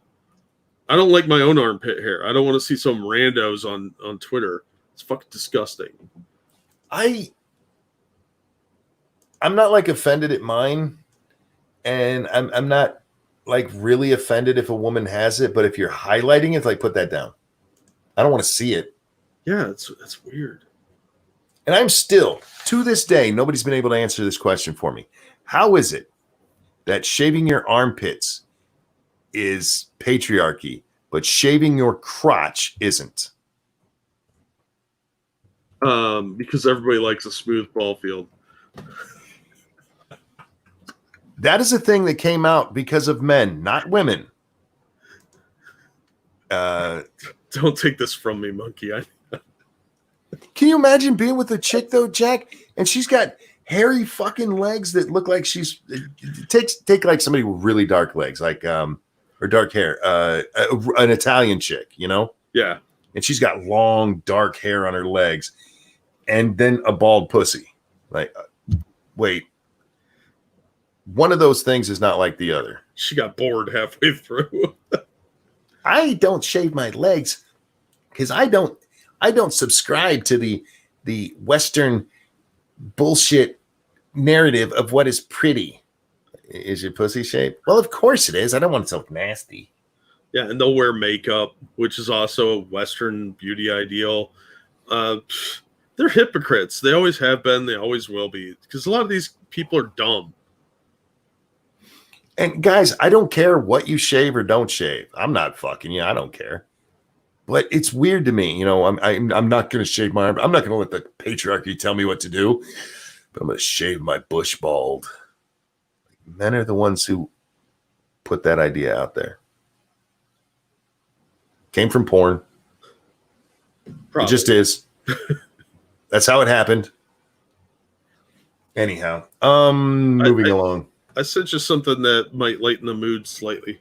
I don't like my own armpit hair. I don't want to see some randos on Twitter. It's fucking disgusting. I'm not like offended at mine, and I'm not like really offended if a woman has it. But if you're highlighting it, like put that down. I don't want to see it. Yeah, it's weird. And I'm still, to this day, nobody's been able to answer this question for me. How is it that shaving your armpits is patriarchy, but shaving your crotch isn't? Because everybody likes a smooth ball field. That is a thing that came out because of men, not women. Don't take this from me, monkey. Can you imagine being with a chick though, Jack? And she's got hairy fucking legs that look like she's take like somebody with really dark legs, like or dark hair, an Italian chick, you know? Yeah. And she's got long dark hair on her legs, and then a bald pussy. Like, wait, one of those things is not like the other. She got bored halfway through. I don't shave my legs because I don't subscribe to the Western bullshit narrative of what is pretty. Is your pussy shaped? Well, of course it is. I don't want it to look nasty. Yeah, and they'll wear makeup, which is also a Western beauty ideal. They're hypocrites. They always have been. They always will be. Because a lot of these people are dumb. And guys, I don't care what you shave or don't shave. I'm not fucking you. I don't care. But it's weird to me, you know. I'm not going to shave my arm. I'm not going to let the patriarchy tell me what to do. But I'm going to shave my bush bald. Men are the ones who put that idea out there. Came from porn. Probably. It just is. That's how it happened. Anyhow, moving along. I sent you something that might lighten the mood slightly.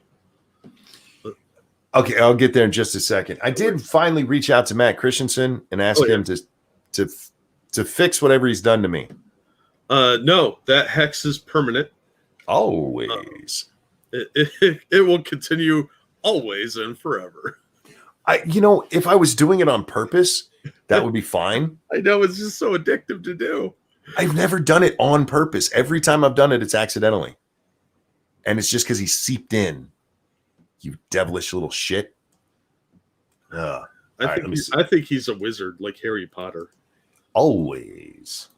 Okay, I'll get there in just a second. I did finally reach out to Matt Christensen and ask him to fix whatever he's done to me. No, that hex is permanent. Always. It will continue always and forever. If I was doing it on purpose, that would be fine. I know, it's just so addictive to do. I've never done it on purpose. Every time I've done it, it's accidentally. And it's just because he seeped in. You devilish little shit. I think he's a wizard like Harry Potter. Always.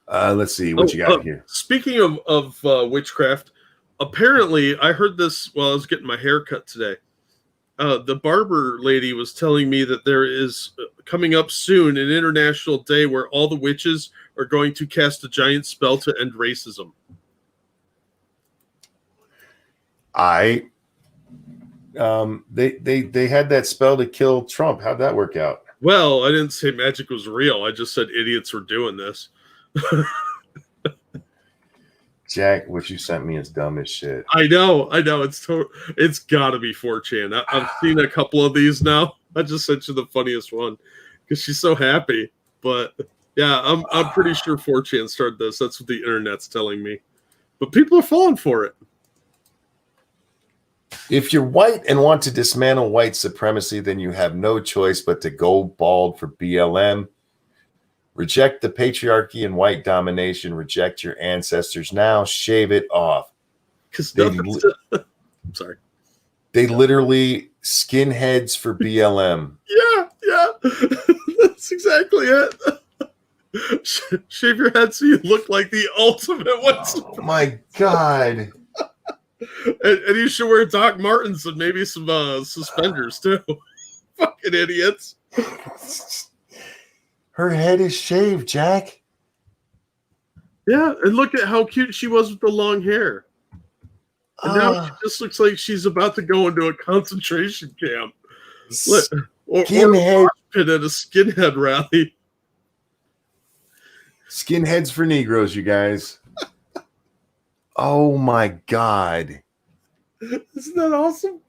Let's see what you got here. Speaking of witchcraft, apparently I heard this while I was getting my hair cut today. The barber lady was telling me that there is coming up soon an international day where all the witches are going to cast a giant spell to end racism. They had that spell to kill Trump. How'd that work out? Well, I didn't say magic was real. I just said idiots were doing this. Jack, what you sent me is dumb as shit. I know. It's got to be 4chan. I've seen a couple of these now. I just sent you the funniest one because she's so happy. But yeah, I'm pretty sure 4chan started this. That's what the internet's telling me. But people are falling for it. If you're white and want to dismantle white supremacy, then you have no choice but to go bald for BLM. Reject the patriarchy and white domination. Reject your ancestors now. Shave it off. I'm sorry. They literally skinheads for BLM. Yeah. That's exactly it. Shave your head so you look like the ultimate white supremacist. Oh my God. And you should wear Doc Martens and maybe some suspenders too. Fucking idiots. Her head is shaved, Jack. Yeah, and look at how cute she was with the long hair. And now she just looks like she's about to go into a concentration camp. Or a Skinhead. mosh pit at a skinhead rally. Skinheads for Negroes, you guys. Oh my God. Isn't that awesome?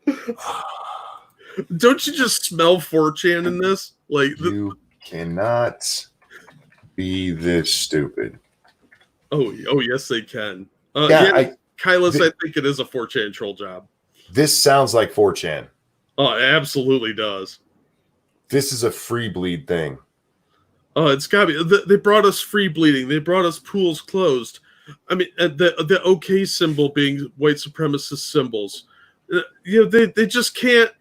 Don't you just smell 4chan in this? Like You cannot be this stupid. oh yes, they can. Kyla's, I think it is a 4chan troll job. This sounds like 4chan. Oh, it absolutely does. This is a free bleed thing. Oh, it's got to be. They brought us free bleeding. They brought us pools closed. I mean, the OK symbol being white supremacist symbols. They just can't.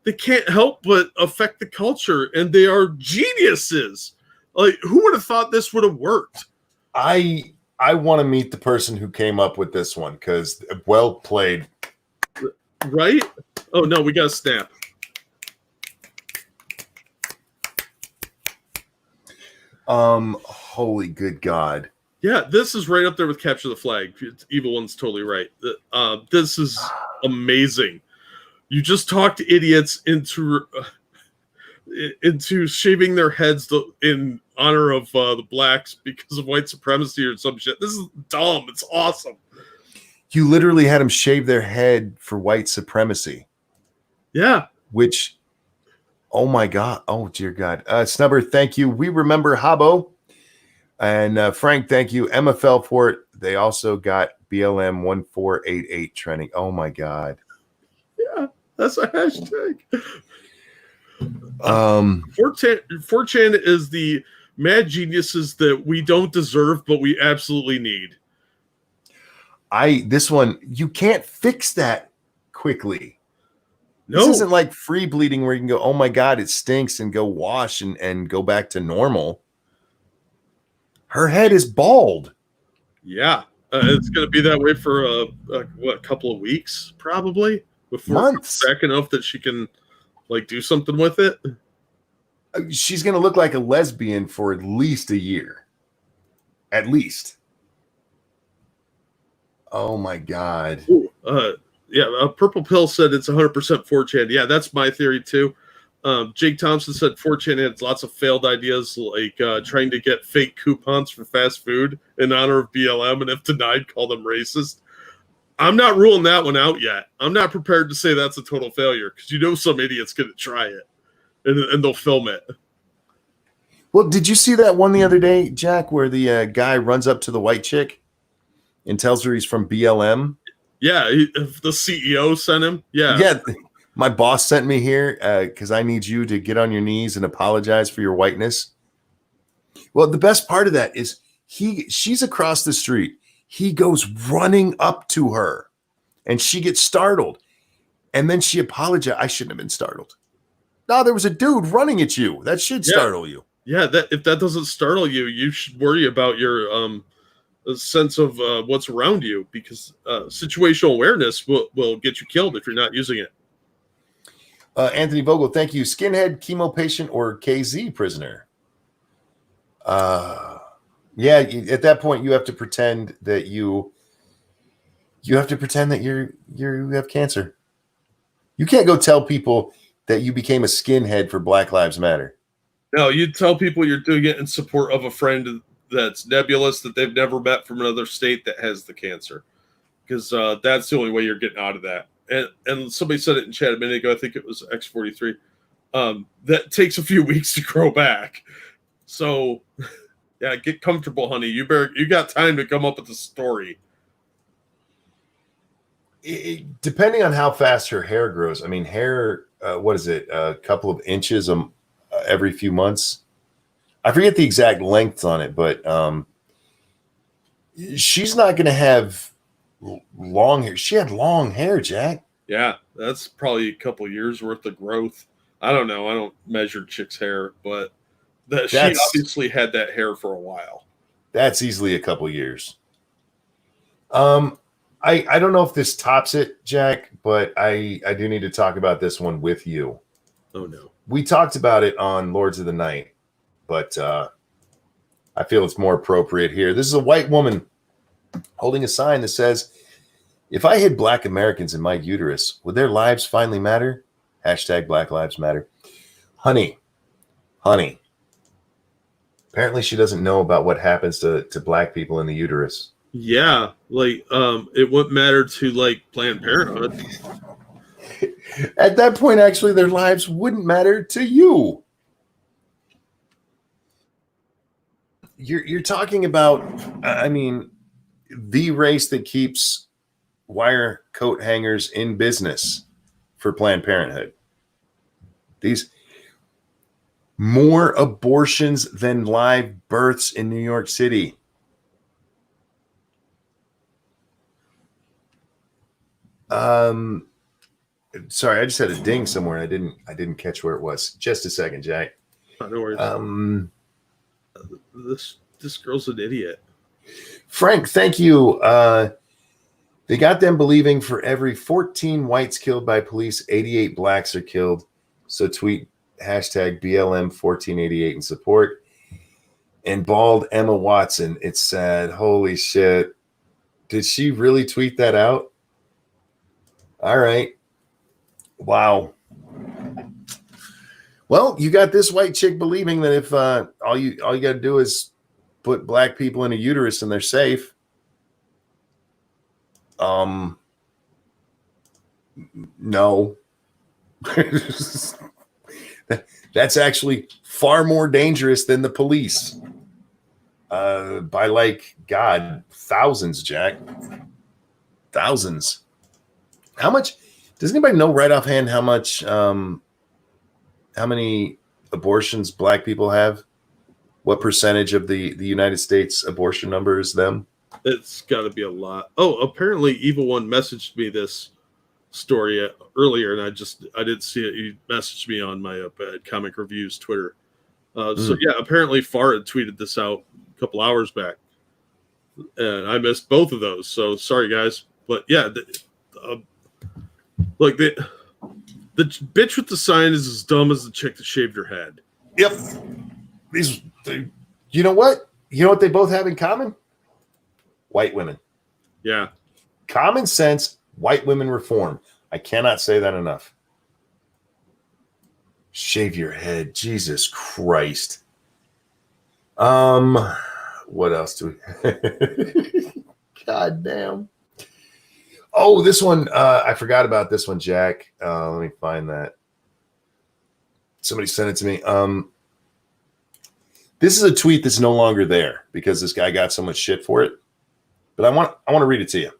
They can't help but affect the culture, and they are geniuses. Like, who would have thought this would have worked? I want to meet the person who came up with this one because well played. Right? Oh no, we got to snap. Holy good God. Yeah, this is right up there with Capture the Flag. Evil One's totally right. This is amazing. You just talked idiots into shaving their heads in honor of the blacks because of white supremacy or some shit. This is dumb. It's awesome. You literally had them shave their head for white supremacy. Yeah. Which, oh my God. Oh, dear God. Snubber, thank you. We remember Habbo. And Frank, thank you. Emma fell for it. They also got BLM 1488 trending. Oh my God. Yeah, that's a hashtag. 4chan is the mad geniuses that we don't deserve, but we absolutely need. This one, you can't fix that quickly. No. This isn't like free bleeding where you can go, oh my God, it stinks, and go wash and go back to normal. Her head is bald. Yeah. It's going to be that way for a couple of weeks, probably, before months. Back enough that she can like do something with it. She's going to look like a lesbian for at least a year. At least. Oh my God. Ooh, Purple Pill said it's 100% 4chan. Yeah, that's my theory too. Jake Thompson said 4chan had lots of failed ideas, like trying to get fake coupons for fast food in honor of BLM, and if denied, call them racist. I'm not ruling that one out yet. I'm not prepared to say that's a total failure because some idiot's going to try it and they'll film it. Well, did you see that one the other day, Jack, where the guy runs up to the white chick and tells her he's from BLM? Yeah, the CEO sent him. Yeah. My boss sent me here because I need you to get on your knees and apologize for your whiteness. Well, the best part of that is she's across the street. He goes running up to her and she gets startled. And then she apologized. I shouldn't have been startled. No, there was a dude running at you. That should startle you. Yeah, if that doesn't startle you, you should worry about your sense of what's around you, because situational awareness will get you killed if you're not using it. Anthony Vogel, thank you. Skinhead, chemo patient, or KZ prisoner? Yeah, at that point you have to pretend that you have to pretend that you have cancer. You can't go tell people that you became a skinhead for Black Lives Matter. No, you tell people you're doing it in support of a friend that's nebulous that they've never met from another state that has the cancer, because that's the only way you're getting out of that. And somebody said it in chat a minute ago. I think it was X43. That takes a few weeks to grow back. So, yeah, get comfortable, honey. You got time to come up with a story. Depending on how fast her hair grows. I mean, hair. What is it? A couple of inches every few months. I forget the exact length on it, but she's not going to have long hair. She had long hair, Jack. Yeah, that's probably a couple of years worth of growth. I don't know. I don't measure chicks' hair, but she obviously had that hair for a while. That's easily a couple of years. I don't know if this tops it, Jack, but I do need to talk about this one with you. Oh no. We talked about it on Lords of the Night, but I feel it's more appropriate here. This is a white woman holding a sign that says, "If I hid Black Americans in my uterus, would their lives finally matter?" Hashtag Black Lives Matter. Honey. Apparently she doesn't know about what happens to black people in the uterus. Yeah, like it wouldn't matter to like Planned Parenthood. At that point, actually, their lives wouldn't matter to you. You're talking about, I mean, the race that keeps wire coat hangers in business for Planned Parenthood. These more abortions than live births in New York City. Sorry, I just had a ding somewhere. I didn't catch where it was. Just a second, Jack. Oh, no worries. This girl's an idiot. Frank, thank you. They got them believing for every 14 whites killed by police, 88 blacks are killed. So tweet hashtag BLM1488 in support. And bald Emma Watson, it's sad. Holy shit. Did she really tweet that out? All right. Wow. Well, you got this white chick believing that if all you got to do is put black people in a uterus and they're safe. No. That's actually far more dangerous than the police. By like God, thousands, Jack. Thousands. How much? Does anybody know right offhand how much? How many abortions black people have? What percentage of the United States abortion number is them? It's got to be a lot. Oh, apparently Evil One messaged me this story earlier, and I didn't see it. He messaged me on my Bad Comic Reviews Twitter. So yeah, apparently Far had tweeted this out a couple hours back, and I missed both of those. So sorry, guys. But yeah, like the bitch with the sign is as dumb as the chick that shaved her head. Yep. You know what? You know what they both have in common? White women. Yeah. Common sense, white women reform. I cannot say that enough. Shave your head. Jesus Christ. What else do we God damn. Oh, this one. I forgot about this one, Jack. Let me find that. Somebody sent it to me. This is a tweet that's no longer there because this guy got so much shit for it. But I want to read it to you.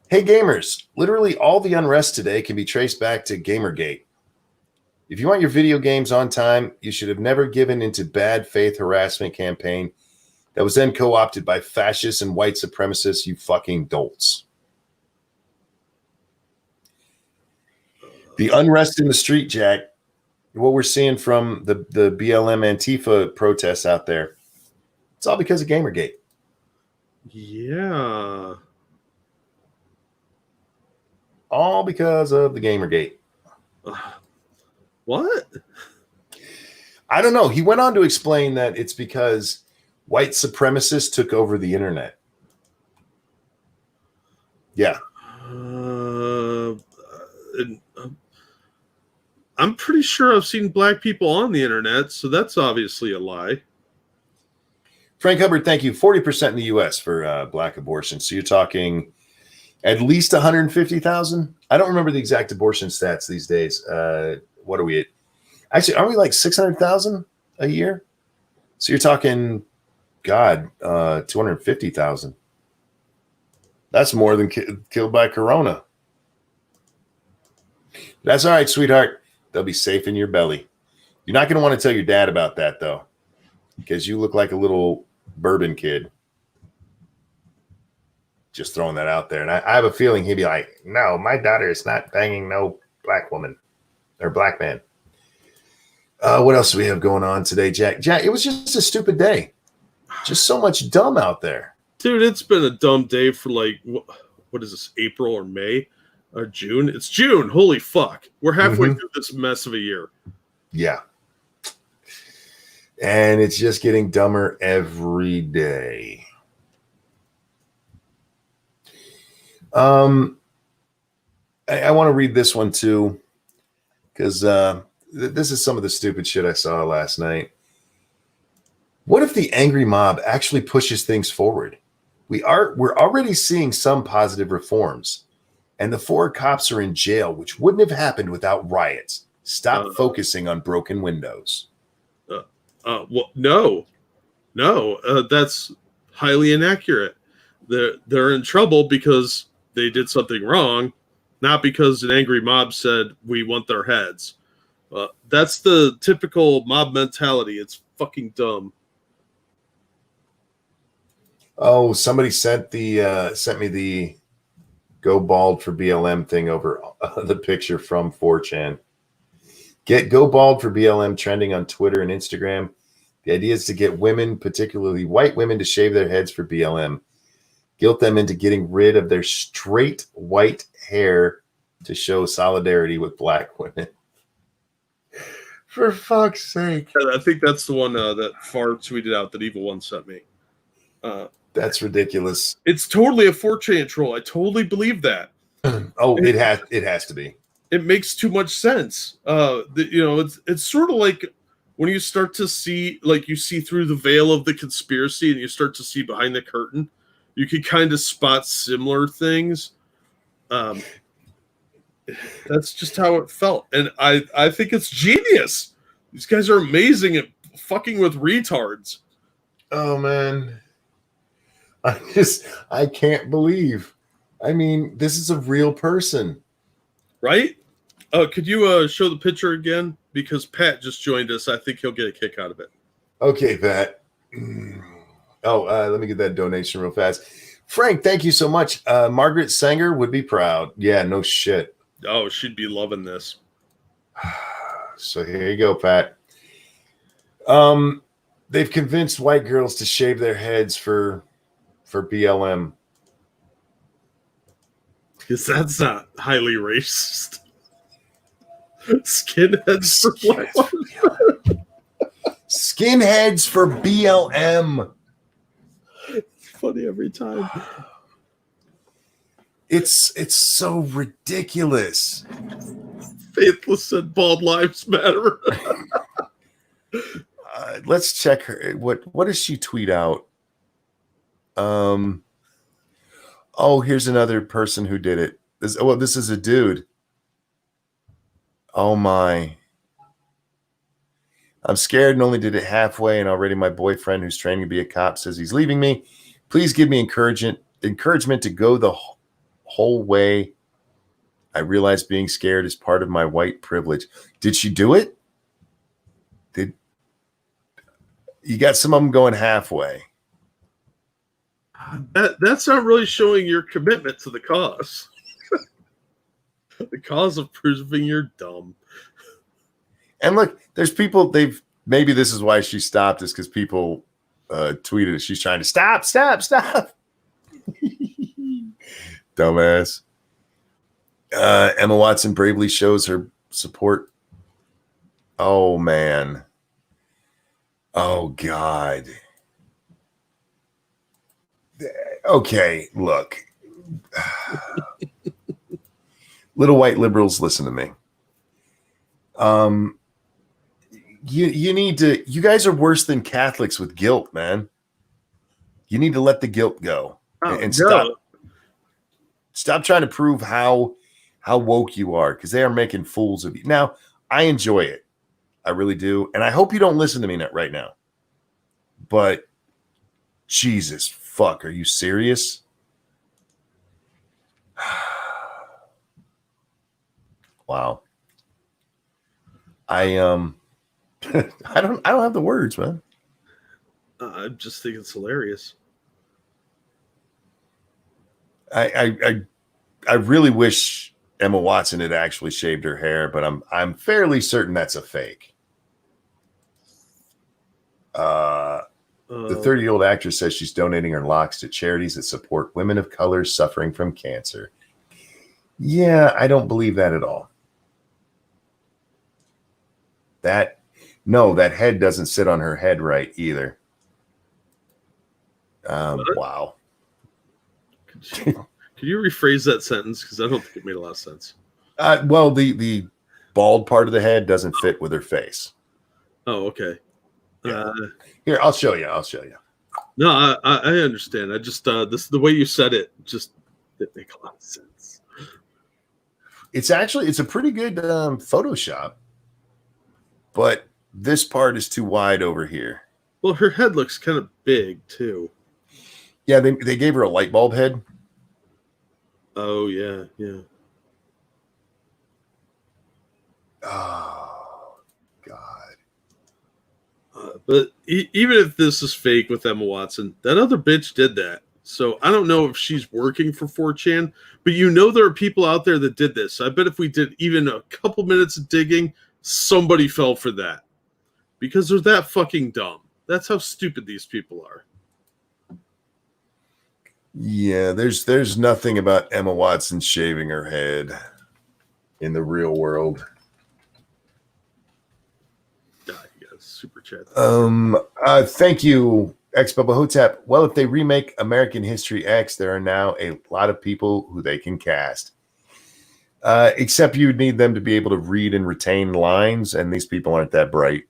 Hey gamers, literally all the unrest today can be traced back to Gamergate. If you want your video games on time, you should have never given into bad faith harassment campaign that was then co-opted by fascists and white supremacists, you fucking dolts. The unrest in the street, Jack, what we're seeing from the BLM Antifa protests out there, it's all because of Gamergate. Yeah. All because of the Gamergate. What? I don't know. He went on to explain that it's because white supremacists took over the internet. Yeah. I'm pretty sure I've seen black people on the internet, so that's obviously a lie. Frank Hubbard, thank you. 40% in the U.S. for black abortion. So you're talking at least 150,000? I don't remember the exact abortion stats these days. What are we at? Actually, aren't we like 600,000 a year? So you're talking, God, 250,000. That's more than killed by corona. That's all right, sweetheart. They'll be safe in your belly. You're not going to want to tell your dad about that, though, because you look like a little bourbon kid. Just throwing that out there. And I have a feeling he'd be like, no, my daughter is not banging no black woman or black man. What else do we have going on today, Jack? Jack, it was just a stupid day. Just so much dumb out there. Dude, it's been a dumb day for like, what is this, April or May or June? It's June. Holy fuck. We're halfway through this mess of a year. Yeah. And it's just getting dumber every day. I want to read this one too, because this is some of the stupid shit I saw last night. What if the angry mob actually pushes things forward? We're already seeing some positive reforms, and the 4 cops are in jail, which wouldn't have happened without riots. Stop focusing on broken windows. Well, no, that's highly inaccurate. They're in trouble because they did something wrong, not because an angry mob said we want their heads. That's the typical mob mentality. It's fucking dumb. Oh, somebody sent me the go bald for BLM thing over the picture from 4chan. Get go bald for BLM trending on Twitter and Instagram. The idea is to get women, particularly white women, to shave their heads for BLM. Guilt them into getting rid of their straight white hair to show solidarity with black women. For fuck's sake. I think that's the one that Far tweeted out that Evil One sent me. That's ridiculous. It's totally a 4chan troll. I totally believe that. Oh, it has to be. It makes too much sense. It's sort of like when you start to see, like you see through the veil of the conspiracy and you start to see behind the curtain, you can kind of spot similar things. That's just how it felt. And I think it's genius. These guys are amazing at fucking with retards. Oh, man. I can't believe. I mean, this is a real person. Right? Could you show the picture again? Because Pat just joined us. I think he'll get a kick out of it. Okay, Pat. Let me get that donation real fast. Frank, thank you so much. Margaret Sanger would be proud. Yeah, no shit. Oh, she'd be loving this. So here you go, Pat. They've convinced white girls to shave their heads for BLM. Because that's not highly racist. Skinheads for black. Skinheads for BLM. It's funny every time. It's so ridiculous. Faithless said bald lives matter. Let's check her. What does she tweet out? Here's another person who did it. This is a dude. Oh my. I'm scared and only did it halfway, and already my boyfriend, who's training to be a cop, says he's leaving me. Please give me encouragement to go the whole way. I realize being scared is part of my white privilege. Did she do it? You got some of them going halfway. That's not really showing your commitment to the cause. The cause of proving you're dumb. And look, there's people, maybe this is why she stopped, is because people tweeted it. She's trying to stop. Dumbass. Emma Watson bravely shows her support. Oh, man. Oh, God. Okay, look. Little white liberals, listen to me. You need to, you guys are worse than Catholics with guilt, man. You need to let the guilt go and stop trying to prove how woke you are, because they are making fools of you. Now, I enjoy it. I really do. And I hope you don't listen to me right now. But Jesus fuck, are you serious? Wow. I don't have the words, man. I just think it's hilarious. I really wish Emma Watson had actually shaved her hair, but I'm fairly certain that's a fake. The 30-year-old actress says she's donating her locks to charities that support women of color suffering from cancer. Yeah, I don't believe that at all. That No, that head doesn't sit on her head right either. Wow. Could you rephrase that sentence? Because I don't think it made a lot of sense. Well, the bald part of the head doesn't fit with her face. Oh, okay. Yeah. Here, I'll show you. No, I understand. I just the way you said it just didn't make a lot of sense. It's a pretty good Photoshop, but this part is too wide over here. Well, her head looks kind of big too. Yeah, they gave her a light bulb head. Oh yeah, yeah. Oh God. But even if this is fake with Emma Watson, that other bitch did that. So I don't know if she's working for 4chan, but you know there are people out there that did this. I bet if we did even a couple minutes of digging, somebody fell for that. Because they're that fucking dumb. That's how stupid these people are. Yeah, there's nothing about Emma Watson shaving her head in the real world. God, you got a super chat. Thank you, X Bubba Hotep. Well, if they remake American History X, there are now a lot of people who they can cast. Except you'd need them to be able to read and retain lines, and these people aren't that bright.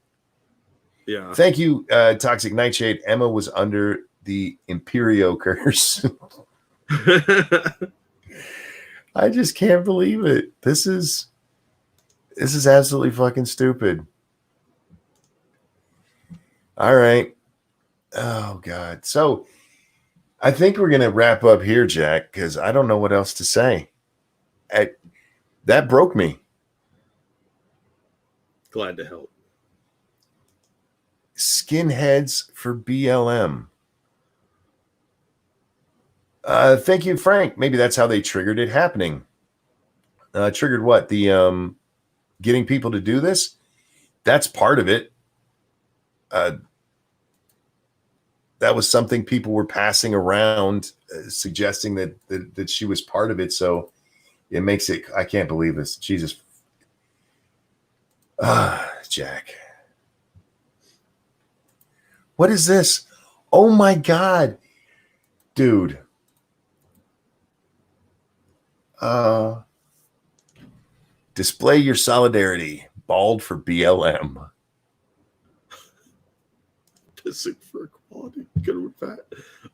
Yeah. Thank you, Toxic Nightshade. Emma was under the Imperio curse. I just can't believe it. This is absolutely fucking stupid. All right. Oh God. So I think we're gonna wrap up here, Jack, because I don't know what else to say. That broke me. Glad to help. Skinheads for BLM. Thank you, Frank. Maybe that's how they triggered it happening. Triggered what? The getting people to do this? That's part of it. That was something people were passing around, suggesting that she was part of it. So it makes it. I can't believe this. Jesus. Jack. What is this? Oh my God, dude. Display your solidarity. Bald for BLM. Pissing for equality. Good with that.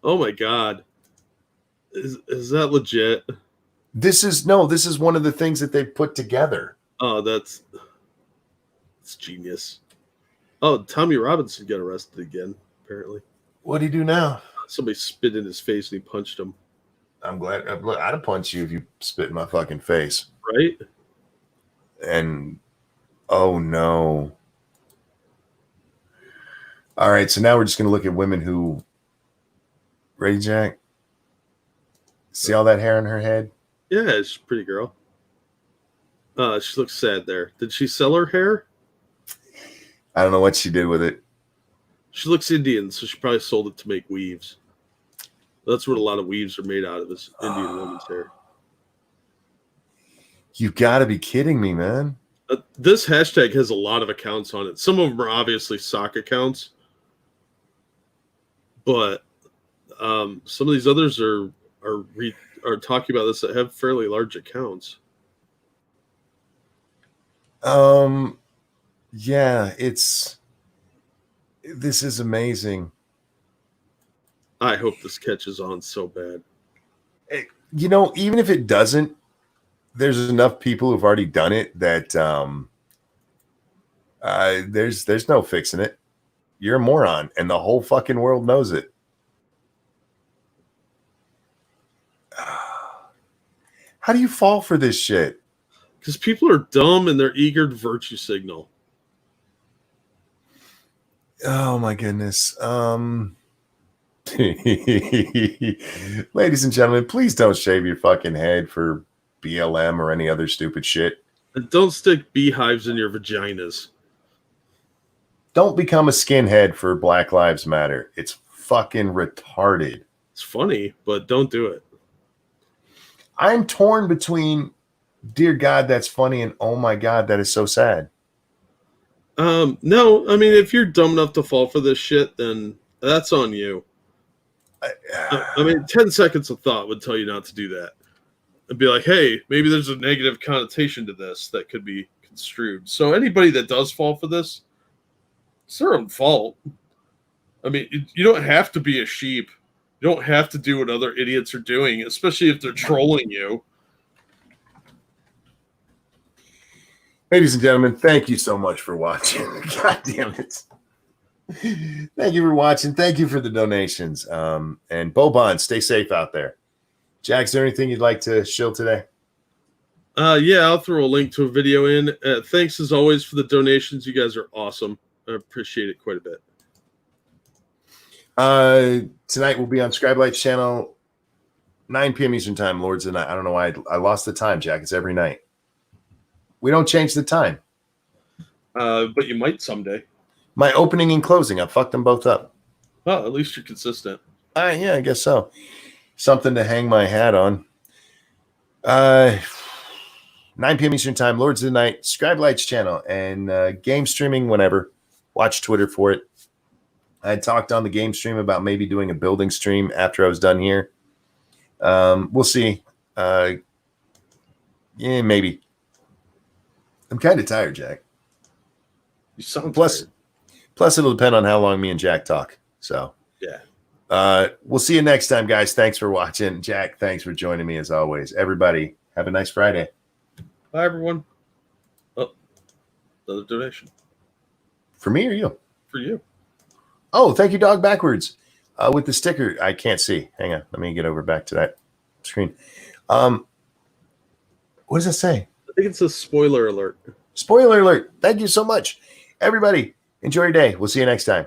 Oh my God. Is that legit? This is one of the things that they put together. Oh, that's genius. Oh, Tommy Robinson got arrested again, apparently. What'd he do now? Somebody spit in his face and he punched him. I'm glad. I'd have punched you if you spit in my fucking face. Right? And oh no. All right, so now we're just gonna look at women who. Ready, Jack? See all that hair on her head? Yeah, she's a pretty girl. She looks sad there. Did she sell her hair? I don't know what she did with it. She looks Indian, so she probably sold it to make weaves. That's what a lot of weaves are made out of, is Indian women's hair. You gotta be kidding me, man. This hashtag has a lot of accounts on it. Some of them are obviously sock accounts, but some of these others are talking about this that have fairly large accounts. Yeah, this is amazing. I hope this catches on so bad. Even if it doesn't, there's enough people who've already done it that there's no fixing it. You're a moron, and the whole fucking world knows it. How do you fall for this shit? Because people are dumb and they're eager to virtue signal. Oh my goodness. Ladies and gentlemen, please don't shave your fucking head for BLM or any other stupid shit. And don't stick beehives in your vaginas. Don't become a skinhead for Black Lives Matter. It's fucking retarded. It's funny, but don't do it. I'm torn between, dear God, that's funny, and oh my God, that is so sad. No, I mean, if you're dumb enough to fall for this shit, then that's on you. I mean, 10 seconds of thought would tell you not to do that. And be like, hey, maybe there's a negative connotation to this that could be construed. So anybody that does fall for this, it's their own fault. I mean, you don't have to be a sheep. You don't have to do what other idiots are doing, especially if they're trolling you. Ladies and gentlemen, thank you so much for watching. God damn it. Thank you for watching. Thank you for the donations. And Bobon, stay safe out there. Jack, is there anything you'd like to shill today? Yeah, I'll throw a link to a video in. Thanks as always for the donations. You guys are awesome. I appreciate it quite a bit. Tonight we'll be on Scribe Light's channel, 9 p.m. Eastern Time, Lords of the Night. I don't know why I lost the time, Jack. It's every night. We don't change the time. But you might someday. My opening and closing, I fucked them both up. Well, at least you're consistent. Yeah, I guess so. Something to hang my hat on. 9 p.m. Eastern Time, Lords of the Night, Scribe Light's channel, and game streaming whenever. Watch Twitter for it. I had talked on the game stream about maybe doing a building stream after I was done here. We'll see. Yeah, maybe. I'm kind of tired, Jack. You sound plus, tired. Plus, it'll depend on how long me and Jack talk. So, yeah. We'll see you next time, guys. Thanks for watching. Jack, thanks for joining me as always. Everybody, have a nice Friday. Bye, everyone. Oh, another donation. For me or you? For you. Oh, thank you, Dog Backwards. With the sticker, I can't see. Hang on. Let me get over back to that screen. What does it say? I think it's a spoiler alert. Spoiler alert. Thank you so much. Everybody, enjoy your day. We'll see you next time.